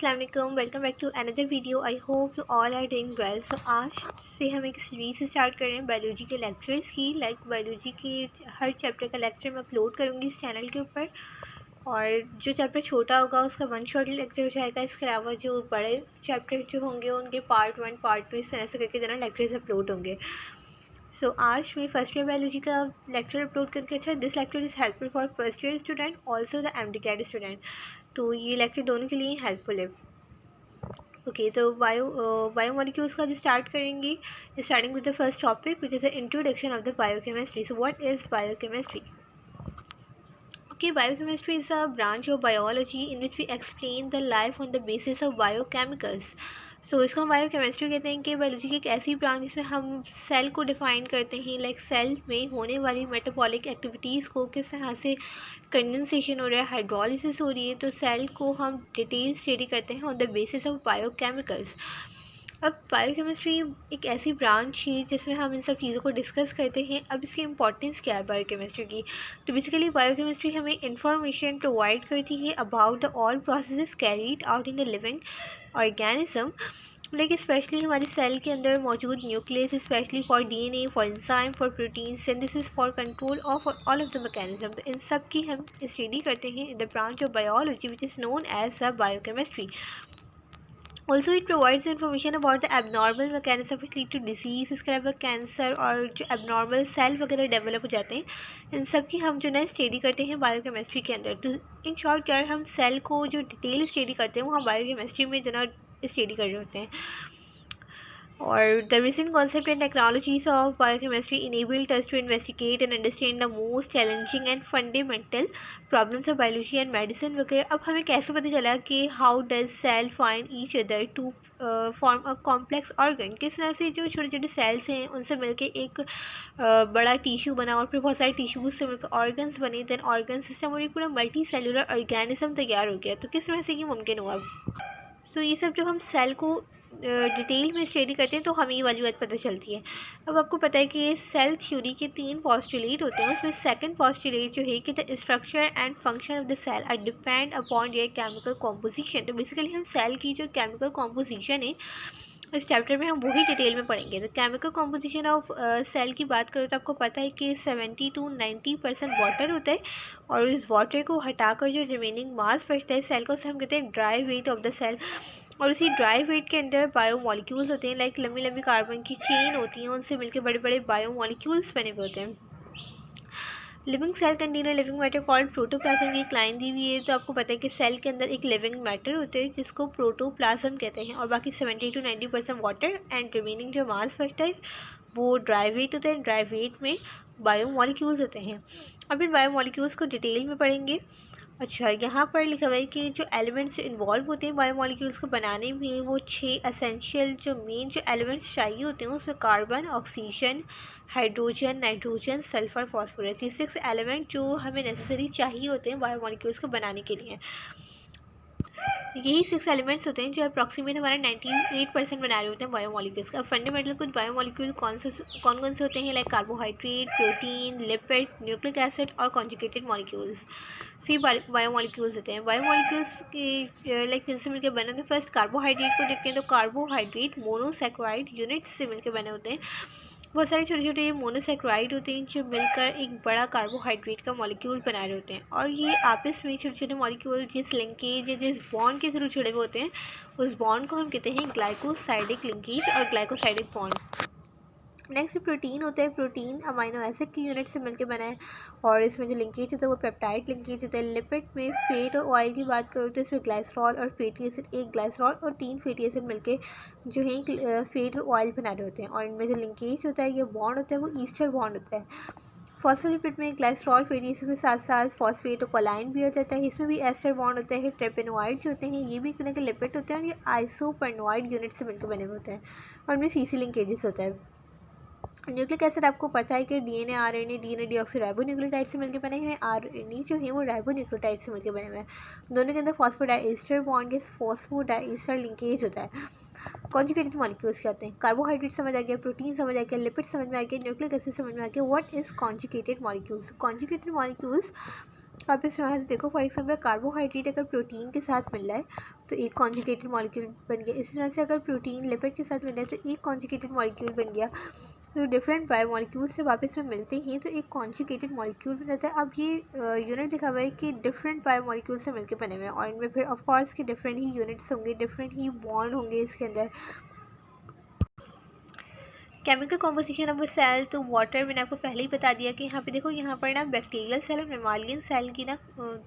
अस्सलाम वालेकुम, welcome back to another video. I hope you all are doing well. So आज से हम एक सीरीज़ स्टार्ट कर रहे हैं बायोलॉजी के लेक्चर्स की। बायोलॉजी की हर चैप्टर का लेक्चर मैं अपलोड करूँगी इस चैनल के ऊपर, और जो चैप्टर छोटा होगा उसका वन शॉट लेक्चर हो जाएगा। इसके अलावा जो बड़े चैप्टर जो होंगे उनके पार्ट 1 पार्ट 2 इस तरह से करके दोनों लेक्चर्स अपलोड होंगे। सो आज मैं फर्स्ट ईयर बायोलॉजी का लेक्चर अपलोड करके this lecture is helpful for first year student also the MD-CAT student. तो ये लेक्चर दोनों के लिए हेल्पफुल है। ओके, तो बायोमोलिक्यूल्स का स्टार्ट करेंगे, starting with the first topic which is the introduction of the biochemistry. So what is biochemistry? Okay, biochemistry is a branch of biology in which we explain the life on the basis of biochemicals. So इसको हम biochemistry कहते हैं कि biology की एक ऐसी branch जिसमें हम सेल को डिफ़ाइन करते हैं, लाइक सेल में होने वाली मेटाबॉलिक एक्टिविटीज़ को किस तरह से कंडेंसेशन हो रहा है, हाइड्रोलिसिस हो रही है, तो सेल को हम डिटेल स्टडी करते हैं on the basis of biochemicals. अब बायोकेमिस्ट्री एक ऐसी ब्रांच है जिसमें हम इन सब चीज़ों को डिस्कस करते हैं। अब इसकी इंपॉर्टेंस क्या है बायोकेमिस्ट्री की? तो बेसिकली बायोकेमिस्ट्री हमें इंफॉर्मेशन प्रोवाइड करती है about the all processes carried out in the living organism, like specially हमारी सेल के अंदर मौजूद nucleus, specially for DNA, for enzyme, for protein synthesis, for control of all of the mechanism. तो इन सब की हम स्टडी करते हैं in the branch of biology which is known as a biochemistry. Also it provides information about the abnormal mechanism which lead to disease। इसके अलावा cancer और जो abnormal सेल वगैरह डेवलप हो जाते हैं, इन सब की हम जो ना स्टडी करते हैं बायोकेमिस्ट्री के अंदर। तो इन शॉर्ट क्या, हम सेल को जो डिटेल स्टडी करते हैं वो हम बायोकेमिस्ट्री में जो ना स्टडी कर रहे होते हैं। और the recent concept and technologies of biochemistry enabled us to investigate and understand the most challenging and fundamental problems of biology and medicine वगैरह। अब हमें कैसे पता चला कि how does cell find each other to form a complex organ? किस तरह से जो छोटे छोटे सेल्स हैं उनसे मिलके एक बड़ा टिश्यू बना और फिर बहुत सारे टिश्यूज से मिलकर ऑर्गन्स बने, देन ऑर्गन सिस्टम और एक पूरा मल्टी सेलुलर ऑर्गेनिज्म तैयार हो गया। तो किस तरह से ये मुमकिन हुआ? सो ये सब जो हम सेल को डिटेल में स्टडी करते हैं तो हमें ये वाली बात पता चलती है। अब आपको पता है कि सेल थ्योरी के 3 पोस्टुलेट होते हैं। उसमें सेकंड पोस्टुलेट जो है कि the structure and function of the cell are depend upon their chemical composition. तो बेसिकली हम सेल की जो केमिकल कॉम्पोजिशन है इस चैप्टर में हम वही डिटेल में पढ़ेंगे। तो केमिकल कॉम्पोजिशन ऑफ सेल की बात करो तो आपको पता है कि 70 to 90% वाटर होता है, और इस वाटर को हटाकर जो रिमेनिंग मास बचता है सेल को, उसे हम कहते हैं dry weight of the cell. और उसी ड्राई वेट के अंदर बायोमोलिक्यूल्स होते हैं, लाइक लंबी लंबी कार्बन की चेन होती हैं, उनसे मिलकर बड़े बड़े बायोमोलिक्यूल्स बने हुए होते हैं। Living cell contain living matter called protoplasm. ये लाइन दी हुई है, तो आपको पता है कि सेल के अंदर एक लिविंग मैटर होता है जिसको प्रोटोप्लाज्म कहते हैं, और बाकी 70 to 90% वाटर एंड रिमेनिंग जो मास बचता है वो ड्राई वेट होता है। ड्राई वेट में बायोमोलिक्यूल्स होते हैं। अब इन बायोमोलिक्यूल्स को डिटेल में पढ़ेंगे। अच्छा, यहाँ पर लिखा हुआ है कि जो एलिमेंट्स इन्वॉल्व होते हैं बायोमोलिक्यूल्स को बनाने में, वो 6 एसेंशियल जो मेन जो एलिमेंट्स चाहिए होते हैं उसमें carbon, oxygen, hydrogen, nitrogen, sulphur, phosphorus, ये 6 एलिमेंट जो हमें नेसेसरी चाहिए होते हैं बायोमोलिक्यूल्स को बनाने के लिए। यही 6 एलिमेंट्स होते हैं जो अप्रॉक्सीमेट हमारा 98% बना रहे होते हैं बायोमोलिक्यूल्स का। फंडामेंटल कुछ बायोमोलिक्यूल कौन कौन से होते हैं, like carbohydrate, protein, lipid, nucleic acid और कॉन्जुगेटेड मॉलिक्यूल्स। सी बायोमोलिक्यूल्स होते हैं। बायोमोलिक्यूल्स के लाइक किनसे मिलकर बने होते हैं? फर्स्ट कार्बोहाइड्रेट को देखते हैं, तो कार्बोहाइड्रेट मोनोसैकेराइड यूनिट्स से मिलकर बने होते हैं। बहुत सारे छोटे छोटे मोनोसैकेराइड होते हैं जो मिलकर एक बड़ा कार्बोहाइड्रेट का मॉलिक्यूल बना रहे होते हैं, और ये आपस में छोटे छोटे मॉलिक्यूल जिस लिंकेज या जिस बॉन्ड के थ्रू जुड़े हुए होते हैं उस बॉन्ड को हम कहते हैं ग्लाइकोसाइडिक लिंकेज और ग्लाइकोसाइडिक बॉन्ड। नेक्स्ट प्रोटीन होता है। प्रोटीन अमाइनो एसिड की यूनिट से मिलकर बना है, और इसमें जो लिंकेज होता है वो पेप्टाइड लिंकेज होता है। लिपिड में फैट और ऑयल की बात करो तो इसमें ग्लाइसरॉल और फैटी एसिड, एक ग्लाइसरॉल और 3 फैटी एसिड मिलके जो है फैट और ऑयल बना रहे होते हैं, और इनमें जो लिंकेज होता है, ये बॉन्ड होता है, वो ईस्टर बॉन्ड होता है। फॉस्फोलिपिड में ग्लाइसरॉल, फैटी एसिड के साथ साथ फॉस्फेट और कोलाइन भी हो जाता है, इसमें भी एस्टर बॉन्ड होता है। ट्रेपेनोइड जो होते हैं ये भी एक लिपिड होते हैं, और ये आइसोपेनोइड यूनिट से मिलकर बने हुए होते हैं, और इनमें CC लिंकेजेस होता है। न्यूक्लिक एसिड आपको पता है कि DNA, RNA, DNA डीऑक्सीराइबोन्यूक्लियोटाइड से मिलकर बने हुए हैं। RNA जो है वो राइबोन्यूक्लियोटाइड से मिलकर बने हुए हैं। दोनों के अंदर फॉस्फोडाइएस्टर बॉन्ड के फॉस्फोडाइएस्टर लिंकेज होता है। कॉन्जुगेटेड मॉलिक्यूल्स क्या होते हैं? कार्बोहाइड्रेट समझ आ गया, प्रोटीन समझ आ गया, लिपिड समझ में आ गया, न्यूक्लिक एसिड समझ में आ गया। What is conjugated molecules? Conjugated molecules आप इस तरह से देखो, फॉर एग्जाम्पल कार्बोहाइड्रेट अगर प्रोटीन के साथ मिल रहा है तो एक कॉन्जुगेटेड मॉलिक्यूल बन गया। इसी तरह से अगर प्रोटीन लिपिड के साथ मिला है तो एक कॉन्जुगेटेड मॉलिक्यूल बन गया। तो डिफरेंट बायोमॉलिक्यूल्स से वापस में मिलते हैं तो एक कॉन्जुगेटेड मॉलिक्यूल बन जाता है। अब ये यूनिट दिखा हुआ है कि डिफरेंट बायोमॉलिक्यूल से मिलकर बने हुए हैं और इनमें फिर ऑफ कोर्स के डिफरेंट ही यूनिट्स होंगे, डिफरेंट ही बॉन्ड होंगे इसके अंदर। केमिकल कॉम्पोजिशन ऑफ सेल, तो वाटर मैंने आपको पहले ही बता दिया कि यहाँ पे देखो, यहाँ पर ना बैक्टीरियल सेल और मेमालियन सेल की ना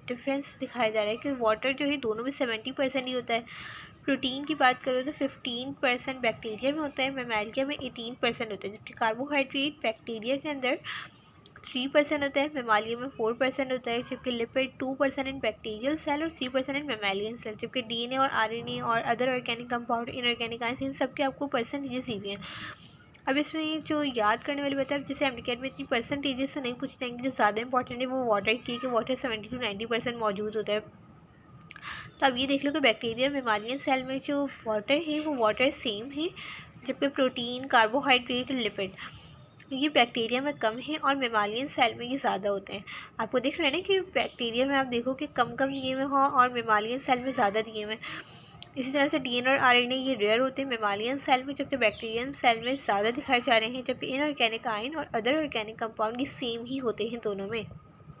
डिफरेंस दिखाया जा रहा है कि वाटर जो है दोनों में 70% ही होता है। प्रोटीन की बात करो तो 15% बैक्टीरिया में होता है, मेमालिया में 18% होता है, जबकि कार्बोहाइड्रेट बैक्टीरिया के अंदर 3% होता है, मेमालिया में 4% होता है, जबकि लिपिड 2% इन बैक्टीरियल सेल और 3% इन मेमालियन सेल। जबकि डीएनए और आरएनए और other organic compound, inorganic ions, इन सब के आपको परसेंटेजेस दी हुई हैं। अब इसमें जो याद करने वाली बात है, अब जैसे एमडीकेट में इतनी परसेंटेजेस तो नहीं पूछ जाएंगे, जो ज़्यादा इंपॉर्टेंट है वो वाटर की, कि वाटर 70 to 90% मौजूद होता है। तो अब ये देख लो कि बैक्टीरिया मेमालियन सेल में जो वाटर है वो वाटर सेम है, जबकि प्रोटीन, कार्बोहाइड्रेट और लिपिड ये बैक्टीरिया में कम है और मेमालियन सेल में ये ज़्यादा होते हैं। आपको देख रहे हैं ना कि बैक्टीरिया में आप देखो कि कम कम दिए हुए हों और मेमालियन सेल में ज़्यादा दिए हुए। इसी तरह से डीएनए और आरएनए ये रेयर होते हैं मेमालियन सेल में, जबकि बैक्टीरियन सेल में ज़्यादा दिखाए जा रहे हैं, जबकि इनऑर्गेनिक आयन और अदर ऑर्गेनिक कंपाउंड ये सेम ही होते हैं दोनों में।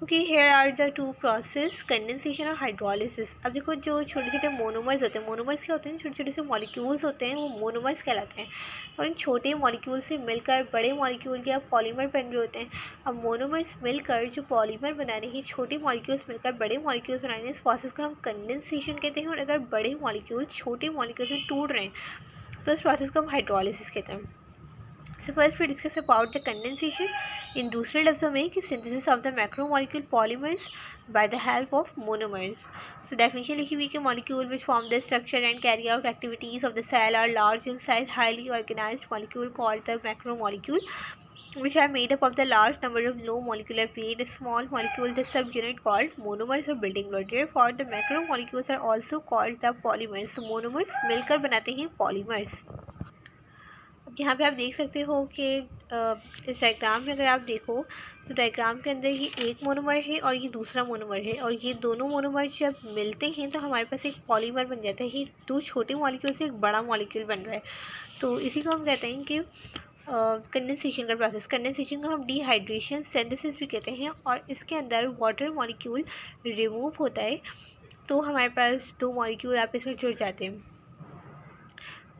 Okay, here are the two process, condensation और हाइड्रोलिसिस। अब देखो, जो छोटे छोटे मोनोमर्स होते हैं, मोनोमर्स क्या होते हैं, छोटे छोटे से मॉलिक्यूल्स होते हैं, वो मोनोमर्स कहलाते हैं। और इन छोटे मॉलिक्यूल से मिलकर बड़े मॉलिक्यूल के अब पॉलीमर बन रहे होते हैं। अब मोनोमर्स मिलकर जो पॉलीमर बना रहे हैं, छोटे मॉलिक्यूल्स मिलकर बड़े मॉलिक्यूल्स बना रहे हैं, इस प्रोसेस को हम कंडेंसेशन कहते हैं। और अगर बड़े मॉलिक्यूल छोटे मॉलिक्यूल से टूट रहे हैं तो इस प्रोसेस को हम हाइड्रोलिसिस कहते हैं। So first we discuss about the condensation, इन दूसरे लफ्ज़ों में कि synthesis of the macromolecule polymers by the help of monomers. So definition लिखी हुई कि molecule which form the structure and carry out activities of the cell are large in size, highly organised molecule called the macromolecule, which are made up of the large number of low molecular weight small molecule, the subunit called monomers or building block. Therefore the macromolecules are also called the polymers. So monomers मिलकर बनाते हैं polymers। अब यहाँ पे आप देख सकते हो कि इस डायग्राम में अगर आप देखो तो डायग्राम के अंदर ये एक मोनोमर है और ये दूसरा मोनोमर है, और ये दोनों मोनोमर जब मिलते हैं तो हमारे पास एक पॉलीमर बन जाता है। ये दो छोटे मॉलिक्यूल से एक बड़ा मॉलिक्यूल बन रहा है, तो इसी को हम कहते हैं कि कंडेंसेशन का प्रोसेस। कंडेंसेशन को हम डिहाइड्रेशन सिंथेसिस भी कहते हैं, और इसके अंदर वाटर मॉलिक्यूल रिमूव होता है तो हमारे पास दो मॉलिक्यूल आपस में जुड़ जाते हैं।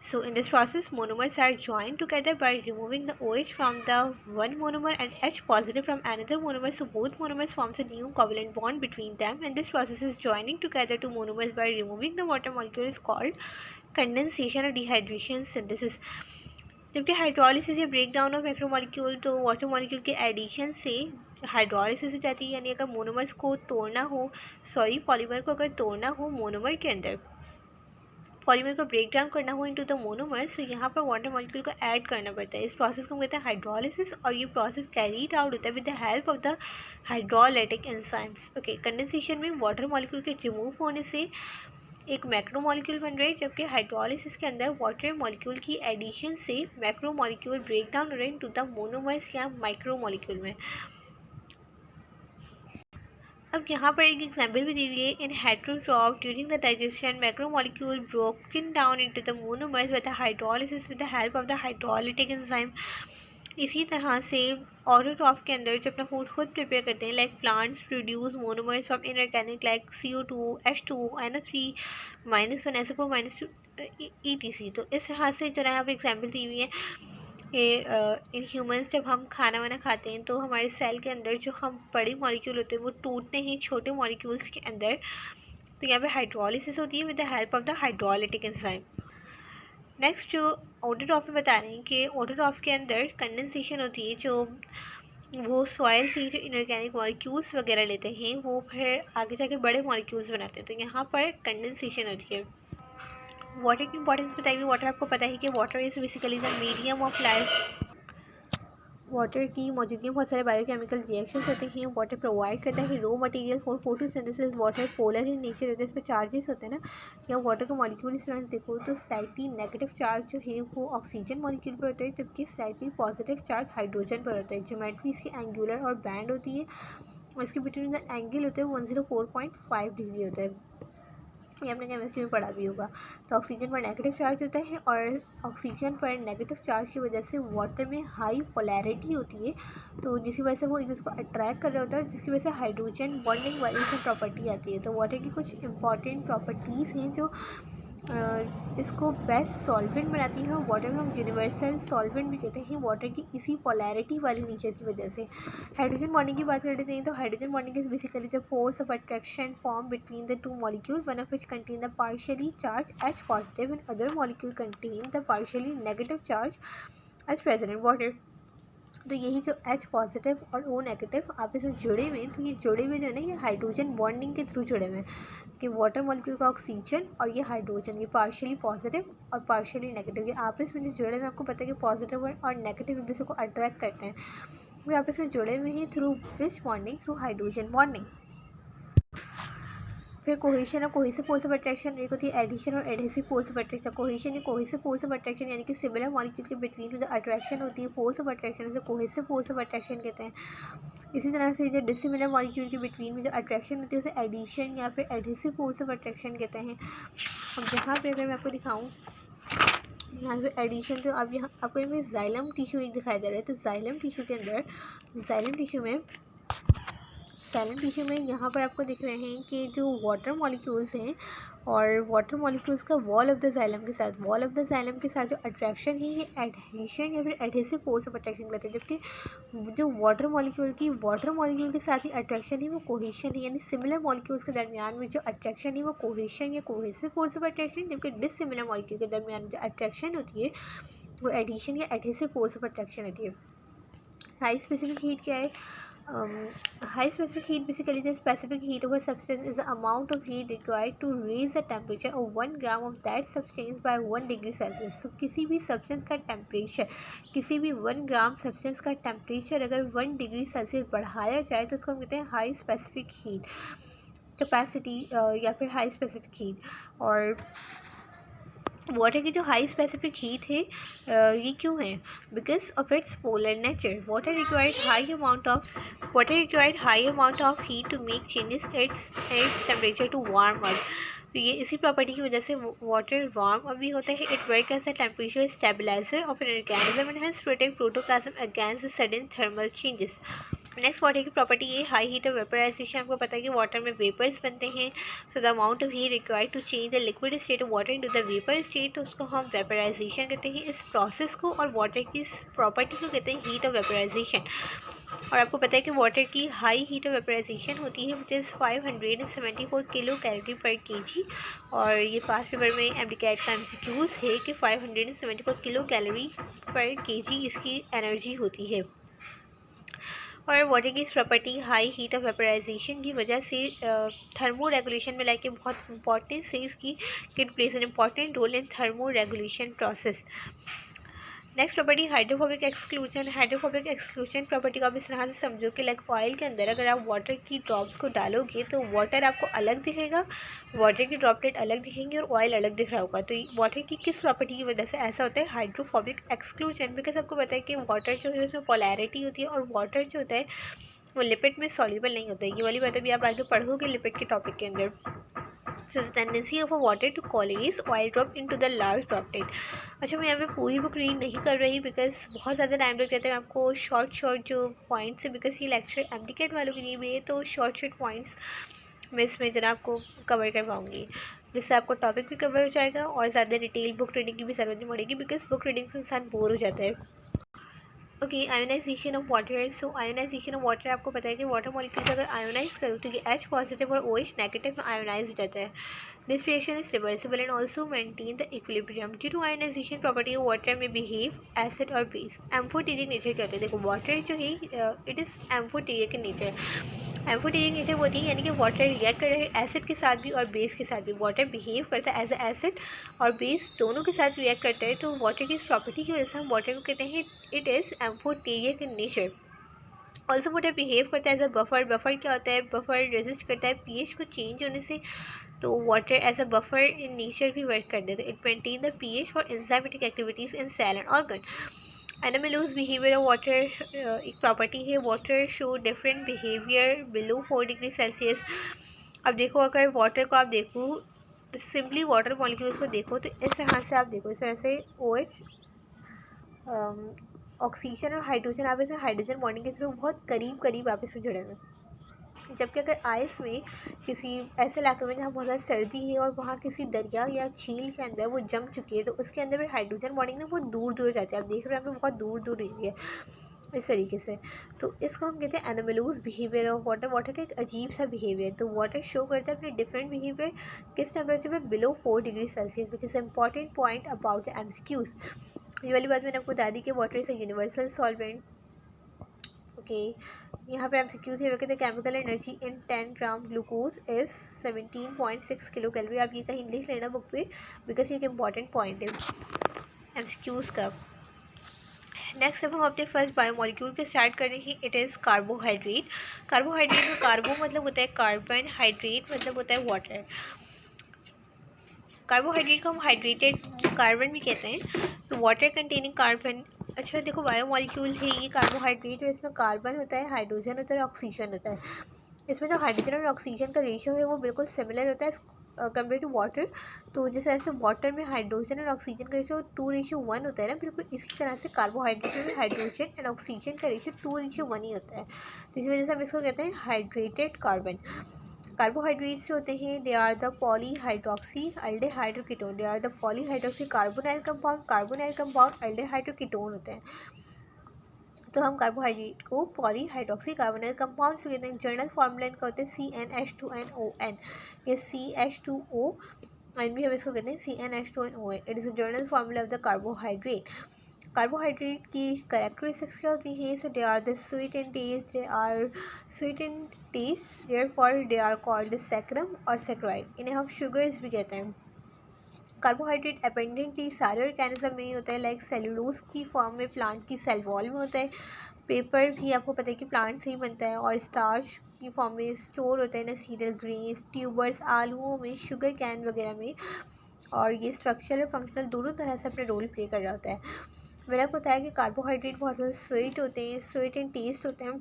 So in this process, monomers are joined together by removing the OH from the one monomer and H positive from another monomer. So both monomers forms a new covalent bond between them, and this process is joining together two monomers by removing the water molecule is called condensation or dehydration synthesis. जबकि hydrolysis या break down of macromolecule, तो water molecule के addition से hydrolysis हो जाती है। यानी अगर मोनोमर्स को तोड़ना हो, पॉलीमर को अगर तोड़ना हो मोनोमर के अंदर, पॉलीमर को ब्रेक डाउन करना हो इनटू द मोनोमर्स, तो यहाँ पर वाटर मॉलिक्यूल को ऐड करना पड़ता है। इस प्रोसेस को हम कहते हैं हाइड्रोलिसिस, और ये प्रोसेस कैरीड आउट होता है with the help of the hydrolytic enzymes. Okay, condensation में वाटर मॉलिक्यूल के रिमूव होने से एक मैक्रो मॉलिक्यूल बन रहे हैं, जबकि हाइड्रोलिसिस के अंदर वाटर मॉलिक्यूल की एडिशन से मैक्रो मॉलिक्यूल ब्रेक डाउन हो रहे हैं इनटू द मोनोमर्स या माइक्रो मॉलिक्यूल में। अब यहाँ पर एक एग्जाम्पल भी दी हुई है, in heterotroph during the digestion macromolecule broken down into the monomers with the hydrolysis with the help of the hydrolytic enzyme. इसी तरह से ऑटोट्रॉफ के अंदर जो अपना फूड खुद प्रिपेयर करते हैं, like plants produce monomers from inorganic like CO2, H2, NO3 -1, SO4 -2 ETC। तो इस तरह से जो है यहाँ पर एग्जाम्पल दी हुई है कि इन ह्यूमंस जब हम खाना वाना खाते हैं तो हमारे सेल के अंदर जो हम बड़े मॉलिक्यूल होते हैं वो टूटते हैं छोटे मॉलिक्यूल्स के अंदर, तो यहाँ पे हाइड्रोलिसिस होती है with the help of the hydrolytic enzyme. Next जो ऑटोट्रॉफ में बता रहे हैं कि ऑटोट्रॉफ के अंदर कंडेंसेशन होती है, जो वो सॉइल से जो इनऑर्गेनिक मॉलिक्यूल्स वगैरह लेते हैं वो फिर आगे जाके बड़े मॉलिक्यूल्स बनाते हैं, तो यहाँ पर कंडेंसेशन होती है। वाटर की इंपॉर्टेंस बताइए। वाटर आपको पता है कि water is basically the medium of life. Water की मौजूदगी में बहुत सारे बायोकेमिकल रिएक्शंस होते हैं। वाटर प्रोवाइड करता है raw material for photosynthesis. Water polar in nature होता है, इस पर चार्जेस होते हैं ना, या वाटर का मॉलिक्यूल इस तरह से देखो तो स्लाइटली नेगेटिव चार्ज जो है वो ऑक्सीजन मॉलिक्यूल पर होता है, जबकि स्लाइटली पॉजिटिव चार्ज हाइड्रोजन पर होता है। ज्योमेट्री इसकी एंगुलर और बैंड होती है, और इसके बिटवीन द एंगल होता है 104.5 डिग्री होता है। ये आपने केमिस्ट्री में पढ़ा भी होगा। तो ऑक्सीजन पर नेगेटिव चार्ज होता है और ऑक्सीजन पर नेगेटिव चार्ज की वजह से वाटर में हाई पोलैरिटी होती है, तो जिसकी वजह से वो एक दूसरे को अट्रैक्ट कर रहा होता है, जिसकी वजह से हाइड्रोजन बॉन्डिंग वाली इसमें प्रॉपर्टी आती है। तो वाटर की कुछ इंपॉर्टेंट प्रॉपर्टीज़ हैं जो इसको बेस्ट सॉल्वेंट बनाती है, और वाटर को हम यूनिवर्सल सॉल्वेंट भी कहते हैं वाटर की इसी पोलैरिटी वाली नेचर की वजह से। हाइड्रोजन बॉन्डिंग की बात करते हैं तो hydrogen bonding is basically the force of attraction form between the two molecule, one of which contain the partially charge H positive and other molecule contain the partially negative charge as present in water. तो यही जो H positive और O negative आपस में जुड़े हुए हैं, तो ये जुड़े हुए जो है ना ये हाइड्रोजन बॉन्डिंग के थ्रू जुड़े हुए हैं कि वाटर मॉलिक्यूल का ऑक्सीजन और ये हाइड्रोजन, ये पार्शियली पॉजिटिव और पार्शियली नेगेटिव, ये आपस में जो जुड़े हुए हैं, आपको पता है कि पॉजिटिव और नेगेटिव एक दूसरे को अट्रैक्ट करते हैं, वे आपस में जुड़े हुए हैं through which bonding, through hydrogen bonding. फिर कोहेशन और कोहेसिव फोर्स ऑफ अट्रैक्शन, एक होती है एडिशन और adhesive force of attraction. Cohesion या कोहेसिव फोर्स ऑफ अट्रैक्शन यानी कि सिमिलर मॉलिक्यूल के बिटवीन जो अट्रैक्शन होती है, फोर्स ऑफ अट्रैक्शन, उसे कोहेसिव फोर्स ऑफ अट्रैक्शन कहते हैं। इसी तरह से जो डिसिमिलर मॉलिक्यूल के बिटवीन में जो अट्रैक्शन होती है उसे एडिशन या फिर एडहेसिव फोर्स ऑफ अट्रैक्शन कहते हैं। अब यहाँ पे अगर मैं आपको दिखाऊँ, यहाँ पे एडिशन, तो अब यहाँ आपको यहाँ जाइलम टिश्यू एक दिखाई दे रहा है। तो जाइलम टिश्यू के अंदर, जाइलम टिश्यू में यहाँ पर आपको दिख रहे हैं कि जो वाटर मॉलिक्यूल्स हैं और वाटर मॉलिक्यूल्स का वॉल ऑफ द जाइलम के साथ जो अट्रैक्शन है ये एडहेशन या फिर एडहेसिव फोर्स ऑफ अट्रैक्शन कहते हैं, जबकि जो वाटर मॉलिक्यूल के साथ ही अट्रैक्शन है वो कोहेशन है, यानी सिमिलर मॉलिक्यूल्स के दरमियान में जो अट्रैक्शन है वो कोहेशन या कोहेसिव फोर्स ऑफ अट्रैक्शन, जबकि डिसिमिलर मॉलिक्यूल के दरमियान जो अट्रैक्शन होती है वो एडिशन या एडहेसिव फोर्स ऑफ अट्रैक्शन होती है। हाई स्पेसिफिक हीट क्या है? High specific heat basically the specific heat of a substance is the amount of heat required to raise the temperature of 1 gram of that substance by 1 degree Celsius। तो किसी भी substance का temperature, किसी भी 1 ग्राम substance का temperature अगर 1 degree Celsius बढ़ाया जाए तो उसको हम कहते हैं हाई स्पेसिफिक हीट कैपेसिटी या फिर हाई स्पेसिफिक हीट। और वाटर की जो हाई स्पेसिफिक हीट है ये क्यों है? Because of its polar nature. Water required high amount of heat to make changes its temperature to warm up. तो ये इसी प्रॉपर्टी की वजह से वाटर वार्म अप भी होता है। It work as a temperature stabilizer of an organism and has protect protoplasm against sudden thermal changes. Next water की प्रॉपर्टी ये हाई हीट ऑफ वेपराइजेशन। आपको पता है कि वाटर में वेपर्स बनते हैं, so the amount of heat required to change the liquid state of water into the vapour state, तो उसको हम वेपराइजेशन कहते हैं। इस प्रोसेस को और वाटर की इस प्रॉपर्टी को कहते हैं हीट ऑफ वेपराइजेशन। और आपको पता है कि वाटर की हाई हीट ऑफ वेपराइजेशन होती है which is 574 kilo calorie per KG. और ये पास पेपर में एमडीकैट का एमसीक्यूज़ है कि 574 किलो कैलोरी पर केजी इसकी एनर्जी होती है। और वाटर की इस property high heat of vaporization की वजह से थर्मो रेगुलेशन में लाइक बहुत इंपॉर्टेंस है इसकी, it plays an important role in thermo regulation process. Next property hydrophobic exclusion. Hydrophobic exclusion property को आप इस तरह से समझो कि लाइक ऑयल के अंदर अगर आप वाटर की ड्रॉप्स को डालोगे तो वाटर आपको अलग दिखेगा, वाटर की ड्रॉपलेट अलग दिखेंगी और ऑयल अलग दिख रहा होगा। तो वाटर की किस प्रॉपर्टी की वजह से ऐसा होता है? Hydrophobic exclusion. बिकॉज आपको पता है कि वाटर जो है उसमें पोलैरिटी होती है और वाटर जो होता है वो लिपिड में सॉल्युबल नहीं होता है। ये वाली बातें भी आप आगे पढ़ोगे लिपिड के टॉपिक के अंदर। So the tendency of a water to coalesce oil drop into the large droplet। अच्छा, मैं यहाँ पे पूरी बुक रीड नहीं कर रही बिकॉज बहुत ज़्यादा टाइम लग जाता है आपको शॉर्ट जो पॉइंट्स है, बिकॉज ये लेक्चर एमडीकैट वालों के लिए भी है, तो शॉर्ट पॉइंट्स मैं इसमें ज़रा आपको कवर कर पाऊँगी, जिससे आपको टॉपिक भी कवर हो जाएगा और ज़्यादा डिटेल बुक रीडिंग की भी ज़रूरत नहीं पड़ेगी, बिकॉज बुक रीडिंग से इंसान बोर हो जाता है। Okay, ionization of water. So ionization of water, आपको पता है कि वाटर मॉलिक्यूल्स अगर आयोनाइज करो तो ये H पॉजिटिव और OH नेगेटिव में आयोनाइज हो जाता है। This reaction is reversible and also maintain the equilibrium. Due to ionization property of water में बिहेव एसिड और बेस। एम्फोटेरिक नेचर क्या होता है? देखो वाटर जो है it is amphoteric in nature. Amphoteric nature होती है यानी कि वाटर रिएक्ट कर रहे हैं एसिड के साथ भी और बेस के साथ भी। वाटर बिहेव करता है एज ए एसिड और बेस दोनों के साथ रिएक्ट करता है। तो वाटर की इस प्रॉपर्टी की वजह से हम वाटर को कहते हैं it is amphoteric in nature. Also water behave करता है एज अ बफर। बफर क्या होता है? बफर रेजिस्ट करता है पीएच को चेंज होने से, तो water as a buffer in nature भी वर्क कर देता है। It maintain the pH for enzymatic activities in cell and organ. Anomalous behaviour of water एक प्रॉपर्टी है। Water show different behaviour below 4 degree Celsius. अब देखो, अगर वाटर को आप देखो सिंपली वाटर मॉलिक्यूल्स को देखो तो इस तरह से आप देखो, इस तरह से OH ऑक्सीजन और हाइड्रोजन आपस में हाइड्रोजन बॉन्डिंग के थ्रू बहुत करीब करीब आपस में जुड़े हुए हैं। जबकि अगर आइस में किसी ऐसे इलाके में जहाँ बहुत ज़्यादा सर्दी है और वहाँ किसी दरिया या झील के अंदर वो जम चुकी है, तो उसके अंदर फिर हाइड्रोजन बॉन्डिंग ना बहुत दूर दूर जाती है। आप देख रहे हो यहाँ पे बहुत दूर दूर रही है इस तरीके से। तो इसको हम कहते हैं एनोमलूज बिहेवियर ऑफ वाटर। वाटर का एक अजीब सा बिहेवियर। तो वाटर शो करता है अपने डिफरेंट बिहेवियर किस टेम्परेचर में, below 4 degree Celsius, which is important point about the MCQs। ये वाली बात मैंने आपको बता दी कि water is a universal solvent. Okay, यहाँ पे MCQs ये कहते हैं chemical energy in 10 gram glucose is 17.6 kilo calorie. आप ये कहीं लिख लेना बुक पे, बिकॉज ये एक इंपॉर्टेंट पॉइंट है MCQs का। नेक्स्ट अब हम अपने फर्स्ट बायोमोलिक्यूल के स्टार्ट कर रहे हैं। It is carbohydrate. कार्बोहाइड्रेट में कार्बो मतलब होता है कार्बन, हाइड्रेट मतलब होता है वाटर। कार्बोहाइड्रेट को हम हाइड्रेटेड कार्बन भी कहते हैं। तो वाटर कंटेनिंग कार्बन। अच्छा देखो, बायोमोलिक्यूल है ये कार्बोहाइड्रेट, और इसमें कार्बन होता है, हाइड्रोजन होता है और ऑक्सीजन होता है। इसमें जो हाइड्रोजन और ऑक्सीजन का रेशियो है वो बिल्कुल सिमिलर होता है कंपेयर टू वाटर। तो जिस तरह से वाटर में हाइड्रोजन और ऑक्सीजन का रेशियो 2:1 होता है ना, बिल्कुल इसी तरह से कार्बोहाइड्रेट में हाइड्रोजन एंड ऑक्सीजन का रेशियो 2:1 ही होता है। तो इसी वजह से हम इसको कहते हैं हाइड्रेटेड कार्बन। कार्बोहाइड्रेट्स होते हैं, they are the polyhydroxy aldehyde और ketone. They are the polyhydroxy carbonyl compound aldehyde और कीटोन होते हैं। तो हम कार्बोहाइड्रेट को पॉलीहाइड्रोक्सी कार्बोनाइल कंपाउंड से कहते हैं। जर्नल फार्मूला इनका होता है CnH2nOn। ये CH2O एन भी हम इसको कहते हैं CnH2nOn। It is a general formula of the carbohydrate. Carbohydrate की कैरेक्टरिस्टिक्स क्या होती है? So they are the sweet in taste, therefore they are called saccharum और सैकराइड। इन्हें हम शुगर्स भी कहते हैं। कार्बोहाइड्रेट अपेंडेंटली सारे ऑर्गेनिज्म में ही होता है, लाइक सेलुलोज की फॉर्म में प्लांट की सेल वॉल में होता है। पेपर भी आपको पता है कि प्लांट से ही बनता है, और स्टार्च की फॉर्म में स्टोर होता है ना सीरियल ग्रेन्स, ट्यूबर्स, आलूओं में, शुगर कैन वगैरह में। और ये स्ट्रक्चरल और फंक्शनल दोनों तरह से अपना रोल प्ले कर रहा होता है। मैंने आपको बताया कि कार्बोहाइड्रेट बहुत ज़्यादा स्वीट होते हैं, स्वीट एंड टेस्ट होते हैं।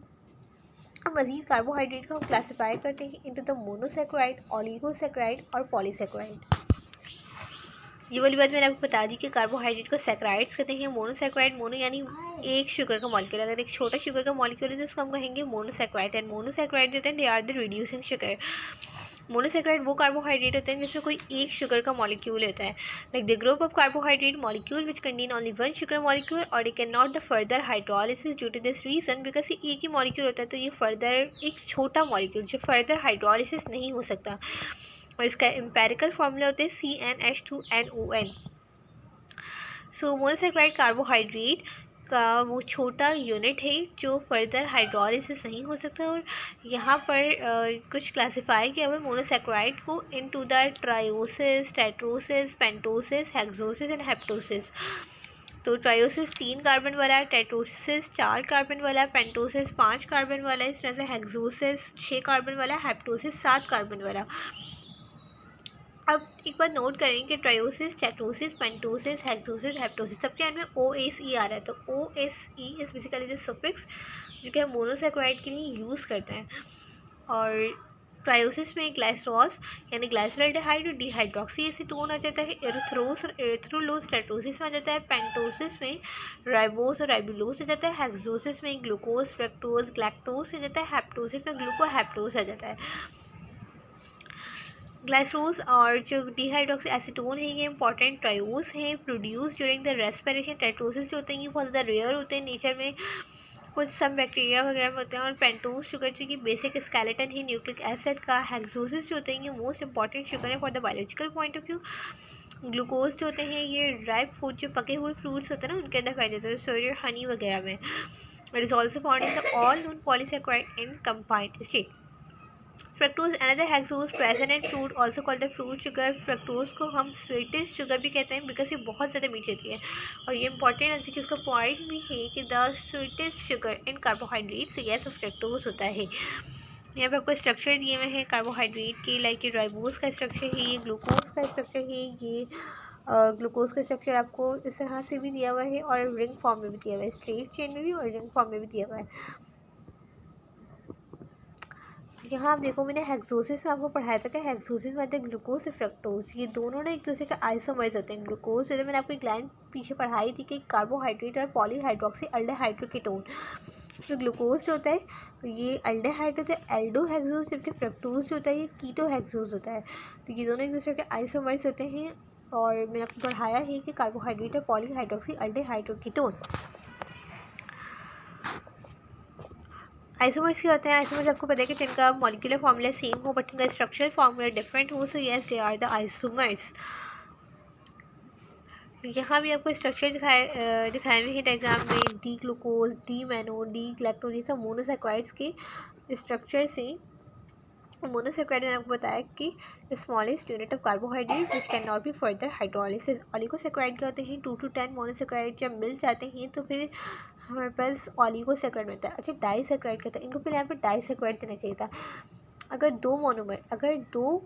अब मज़ीद कार्बोहाइड्रेट को हम क्लासीफाई करते हैं इनटू द मोनोसैकेराइड, ऑलिगोसैकेराइड और पॉलीसैकेराइड। ये वाली बात मैंने आपको बता दी कि कार्बोहाइड्रेट को सैकेराइड्स कहते हैं। मोनोसैकेराइड, मोनो यानी एक शुगर का मॉलिक्यूल, अगर एक छोटा शुगर का मॉलिक्यूल है तो उसको हम कहेंगे मोनोसैकेराइड। एंड मोनोसैकेराइड जो होते हैं they are the reducing sugar. Monosaccharide वो कार्बोहाइड्रेट होते हैं जिसमें कोई एक शुगर का मॉलिक्यूल होता है। Like the group of carbohydrate molecule which contain only 1 sugar molecule और it can not the further hydrolysis due to this reason, because ये एक ही मॉलिक्यूल होता है तो ये फर्दर एक छोटा मॉलिक्यूल जो फर्दर हाइड्रोलिसिस नहीं हो सकता। और इसका एम्पेरिकल फॉर्मूला होता है CnH2nOn। सो मोनोसैकेराइड कार्बोहाइड्रेट का वो छोटा यूनिट है जो फर्दर हाइड्रोलिसिस नहीं हो सकता। और यहाँ पर कुछ क्लासीफाई किया हुआ है मोनोसैकेराइड को इनटू द ट्रायोसिस, टेट्रोसिस, पेंटोसिस, हेक्सोसिस एंड हेप्टोसिस। तो ट्रायोसिस 3 कार्बन वाला है, टेट्रोसिस 4 कार्बन वाला है, पेंटोसिस 5 कार्बन वाला है, इस तरह से हेक्सोसिस 6 कार्बन वाला है, हेप्टोसिस 7 कार्बन वाला। अब एक बात नोट करें कि ट्रायोसिस, टेट्रोसिस, पेंटोसिस, हेक्सोसिस, हेप्टोसिस सबके एंड में OSE आ रहा है। तो OSE is basically the suffix जो कि हम मोनोसैकेराइड के लिए यूज़ करते हैं। और ट्रायोसिस में ग्लाइसरॉस यानी ग्लाइसरल्डिहाइड और डिहाइड्रोक्सी एसीटोन आ जाता है। एरिथ्रोस और एरिथ्रोलोज टेट्रोसिस में आ जाता है। पेंटोसिस में राइबोस और राइबुलोस आ जाता है। हेक्सोसिस में ग्लूकोज, फ्रक्टोज, गैक्टोज आ जाता है। हेप्टोसिस में ग्लूकोहेप्टोस आ जाता है। ग्लाइसरोज और जो डिहाइड्रोक्सी एसीटोन है ये इंपॉर्टेंट ट्रायोस हैं प्रोड्यूस ड्यूरिंग द रेस्पिरेशन। टेट्रोसिस जो होते हैं ये बहुत ज़्यादा रेयर होते हैं नेचर में, कुछ सब बैक्टीरिया वगैरह में होते हैं। और पेंटोस शुगर जो कि बेसिक स्केलेटन है न्यूक्लिक एसिड का। हेक्सोसिस जो होते हैं ये मोस्ट इंपॉर्टेंट शुगर है for the biological point of view. Glucose जो होते हैं ये राइप फूड जो पके हुए फ्रूट्स होते हैं ना उनके अंदर पाए जाते हैं, सोडियम हनी वगैरह में। It is also found in the all known polysaccharide in combined state. Fructose another hexose present in fruit also called the fruit sugar. Fructose को हम स्वीटेस्ट शुगर भी कहते हैं बिकॉज ये बहुत ज़्यादा मीठी होती है। और ये इंपॉर्टेंट है कि उसका पॉइंट भी है कि the sweetest sugar in carbohydrate से यस फ्रक्टोज होता है। यहाँ पर आपको स्ट्रक्चर दिए हुए हैं कार्बोहाइड्रेट के, लाइक ये राइबोज का स्ट्रक्चर है, ये ग्लूकोज का स्ट्रक्चर है, ये ग्लूकोज का स्ट्रक्चर आपको इस तरह से भी दिया हुआ है और रिंग फॉर्म में भी दिया हुआ है, स्ट्रेट चेन में भी और रिंग फॉर्म में भी दिया हुआ है। यहाँ आप देखो, मैंने हेक्सोसिस में आपको पढ़ाया था कि हेक्सोसिस में आते हैं ग्लूकोज और फ्रक्टोज, ये दोनों ना एक दूसरे के आइसोमर्स होते हैं। ग्लूकोज तो मैंने आपको एक लाइन पीछे पढ़ाई थी कि कार्बोहाइड्रेट और पॉलीहाइड्रोक्सी अल्डेहाइड्रोकीटोन। तो ग्लूकोज जो होता है ये अल्डेहाइड होता है एल्डोहेक्सोज, जबकि फ्रक्टोज जो होता है ये कीटोहेक्सोज होता है। तो ये दोनों एक दूसरे के आइसोमर्स होते हैं। और मैंने आपको पढ़ाया है कि कार्बोहाइड्रेट और पॉलीहाइड्रोक्सी अल्डेहाइड्रोकीटोन। आइसोमर्स क्या होते हैं? आइसोमर्स आपको पता है कि जिनका मॉलिक्यूलर फार्मूला सेम हो बट इनका स्ट्रक्चरल फार्मूला डिफरेंट हो, so yes they are the isomers. यहाँ भी आपको स्ट्रक्चर दिखाए हुए हैं डायग्राम में। D glucose, D manno, D galactose, ये सब मोनोसैकेराइड्स के स्ट्रक्चर से। मोनोसैकेराइड मैंने आपको बताया कि smallest unit of carbohydrate which can not be further hydrolysis. Oligosaccharide क्या होते हैं? 2 to 10 मोनोसैकेराइड जब मिल जाते हैं तो फिर हमारे पास ऑलिगोसैकेराइड बनता है। अच्छा, डाइसैकेराइड क्या होता है? इनको पहले यहाँ पर डाइसैकेराइड देना चाहिए था। अगर दो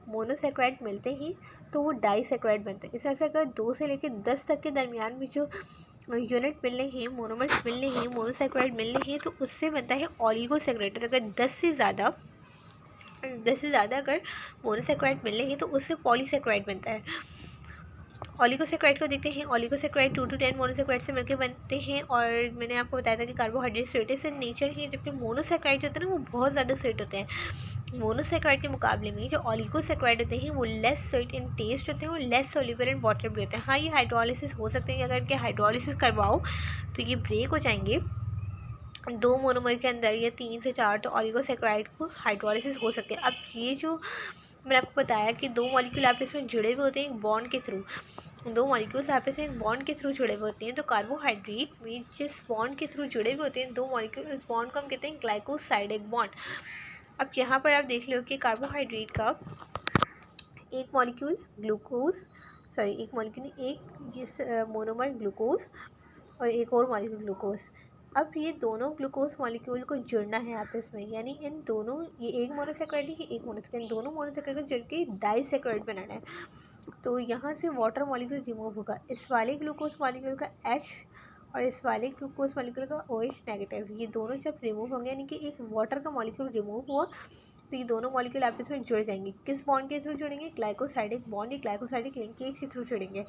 मोनोसैकेराइड मिलते हैं तो वो डाइसैकेराइड बनता है। इस तरह से अगर 2 से लेकर 10 तक के दरमियान में जो यूनिट मिलने हैं, मोनोमर्स मिलने हैं, मोनोसैकेराइड मिलने हैं, तो उससे बनता है ऑलिगोसैकेराइड। अगर 10 से ज़्यादा अगर मोनोसैकेराइड मिलने हैं तो उससे पॉलीसैकेराइड बनता है। ऑलिगोसैकेराइड को देखते हैं। ऑलिगोसैकेराइड 2 to 10 मोनोसैकेराइड से मिलकर बनते हैं। और मैंने आपको बताया था कि कार्बोहाइड्रेट स्वीटेस्ट इन नेचर है, जबकि मोनोसैकेराइड जो होते हैं ना वो बहुत ज़्यादा स्वीट होते हैं। मोनोसैकेराइड के मुकाबले में जो ऑलिगोसैकेराइड होते हैं वो लेस स्वीट इन टेस्ट होते हैं और लेस सोल्यूबल इन वाटर भी होते हैं। हाँ, ये हाइड्रोलिसिस हो सकते हैं, अगर इनके हाइड्रोलिसिस करवाओ तो ये ब्रेक हो जाएंगे 2 मोनोमर के अंदर या 3 से 4, तो ऑलिगोसैकेराइड को हाइड्रोलिसिस हो सकते हैं। अब ये जो मैंने आपको बताया कि 2 मॉलिक्यूल आपस में जुड़े हुए होते हैं एक बॉन्ड के थ्रू, 2 मॉलिक्यूल्स आपस में एक बॉन्ड के थ्रू जुड़े हुए होते हैं। तो कार्बोहाइड्रेट में जिस बॉन्ड के थ्रू जुड़े हुए होते हैं 2 मॉलिक्यूल, उस बॉन्ड को हम कहते हैं ग्लाइकोसाइडिक बॉन्ड। अब यहाँ पर आप देख लो कि कार्बोहाइड्रेट का एक मॉलिक्यूल जिस मोनोमर ग्लूकोज और एक और मॉलिक्यूल ग्लूकोज। अब ये दोनों ग्लूकोज मॉलिक्यूल को जुड़ना है आपस में, यानी इन दोनों, ये एक मोनोसैकेराइड है, ये एक मोनोसैकेराइड, दोनों मोनोसैकेराइड को जुड़ के डाइसैकेराइड बनाना है। तो यहाँ से वाटर मॉलिक्यूल रिमूव होगा। इस वाले ग्लूकोज मॉलिक्यूल का H और इस वाले ग्लूकोज मॉलिक्यूल का OH नेगेटिव, ये दोनों जब रिमूव होंगे, यानी कि एक वाटर का मॉलिक्यूल रिमूव हुआ, तो ये दोनों मॉलिक्यूल आपस में जुड़ जाएंगे। किस बॉन्ड के थ्रू जुड़ेंगे? ग्लाइकोसाइडिक बॉन्ड या ग्लाइकोसाइडिक लिंकेज के थ्रू जुड़ेंगे।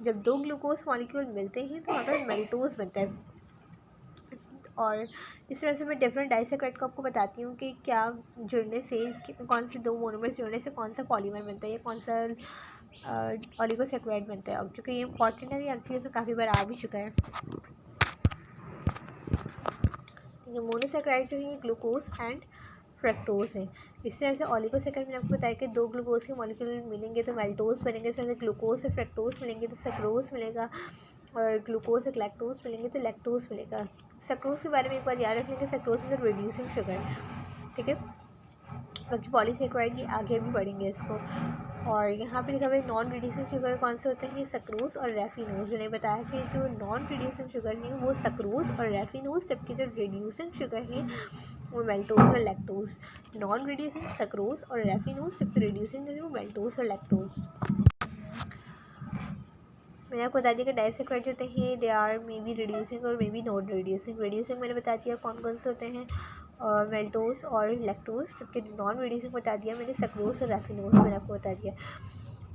जब 2 ग्लूकोज मॉलिक्यूल मिलते हैं तो वहाँ पर मेल्टोज बनता है। और इस तरह से मैं डिफरेंट डाइसैकेराइड को आपको बताती हूँ कि क्या जुड़ने से, कौन से 2 मोनोमर्स जुड़ने से कौन सा पॉलीमर बनता है या कौन सा ऑलिगोसैकेराइड बनता है। अब क्योंकि ये इंपॉर्टेंट है, ये MCQ में काफ़ी बार आ भी चुका है। ये मोनोसैकेराइड जो है ये ग्लूकोज एंड फ्रक्टोज है। इस तरह से ऑलिगोसैकेराइड मैंने आपको बताया कि 2 ग्लूकोज के मॉलिक्यूल मिलेंगे तो मेल्टोज बनेंगे। इस तरह से ग्लूकोज से फ्रक्टोज मिलेंगे तो सक्रोज मिलेगा, और ग्लूकोज से लैक्टोज मिलेंगे तो लैक्टोज मिलेगा। सक्रोज के बारे में एक बार याद रख लेंगे, सक्रोज इज रिड्यूसिंग शुगर, ठीक है। बाकी पॉलीसैकेराइड ये आगे भी बढ़ेंगे इसको। और यहाँ पे लिखा हुआ है नॉन रिड्यूसिंग शुगर कौन से होते हैं? सक्रोज और रैफिनोज। मैंने बताया कि जो नॉन रिड्यूसिंग शुगर है वो सक्रोज और रैफिनोज, जबकि जो रिड्यूसिंग शुगर है वो मेल्टोज और लैक्टोज। नॉन रिड्यूसिंग सक्रोज और रैफिनोज, जबकि रिड्यूसिंग जो है वो मेल्टोज और लैक्टोज। मैंने आपको बता दिया कि डाइसैकेराइड जो होते हैं they are may be reducing और may be non reducing. Reducing मैंने बता दिया कौन कौन से होते हैं, मेल्टोज और लैक्टोज, जबकि नॉन रिड्यूसिंग बता दिया मैंने सक्रोज और रैफिनोज मैंने आपको बता दिया।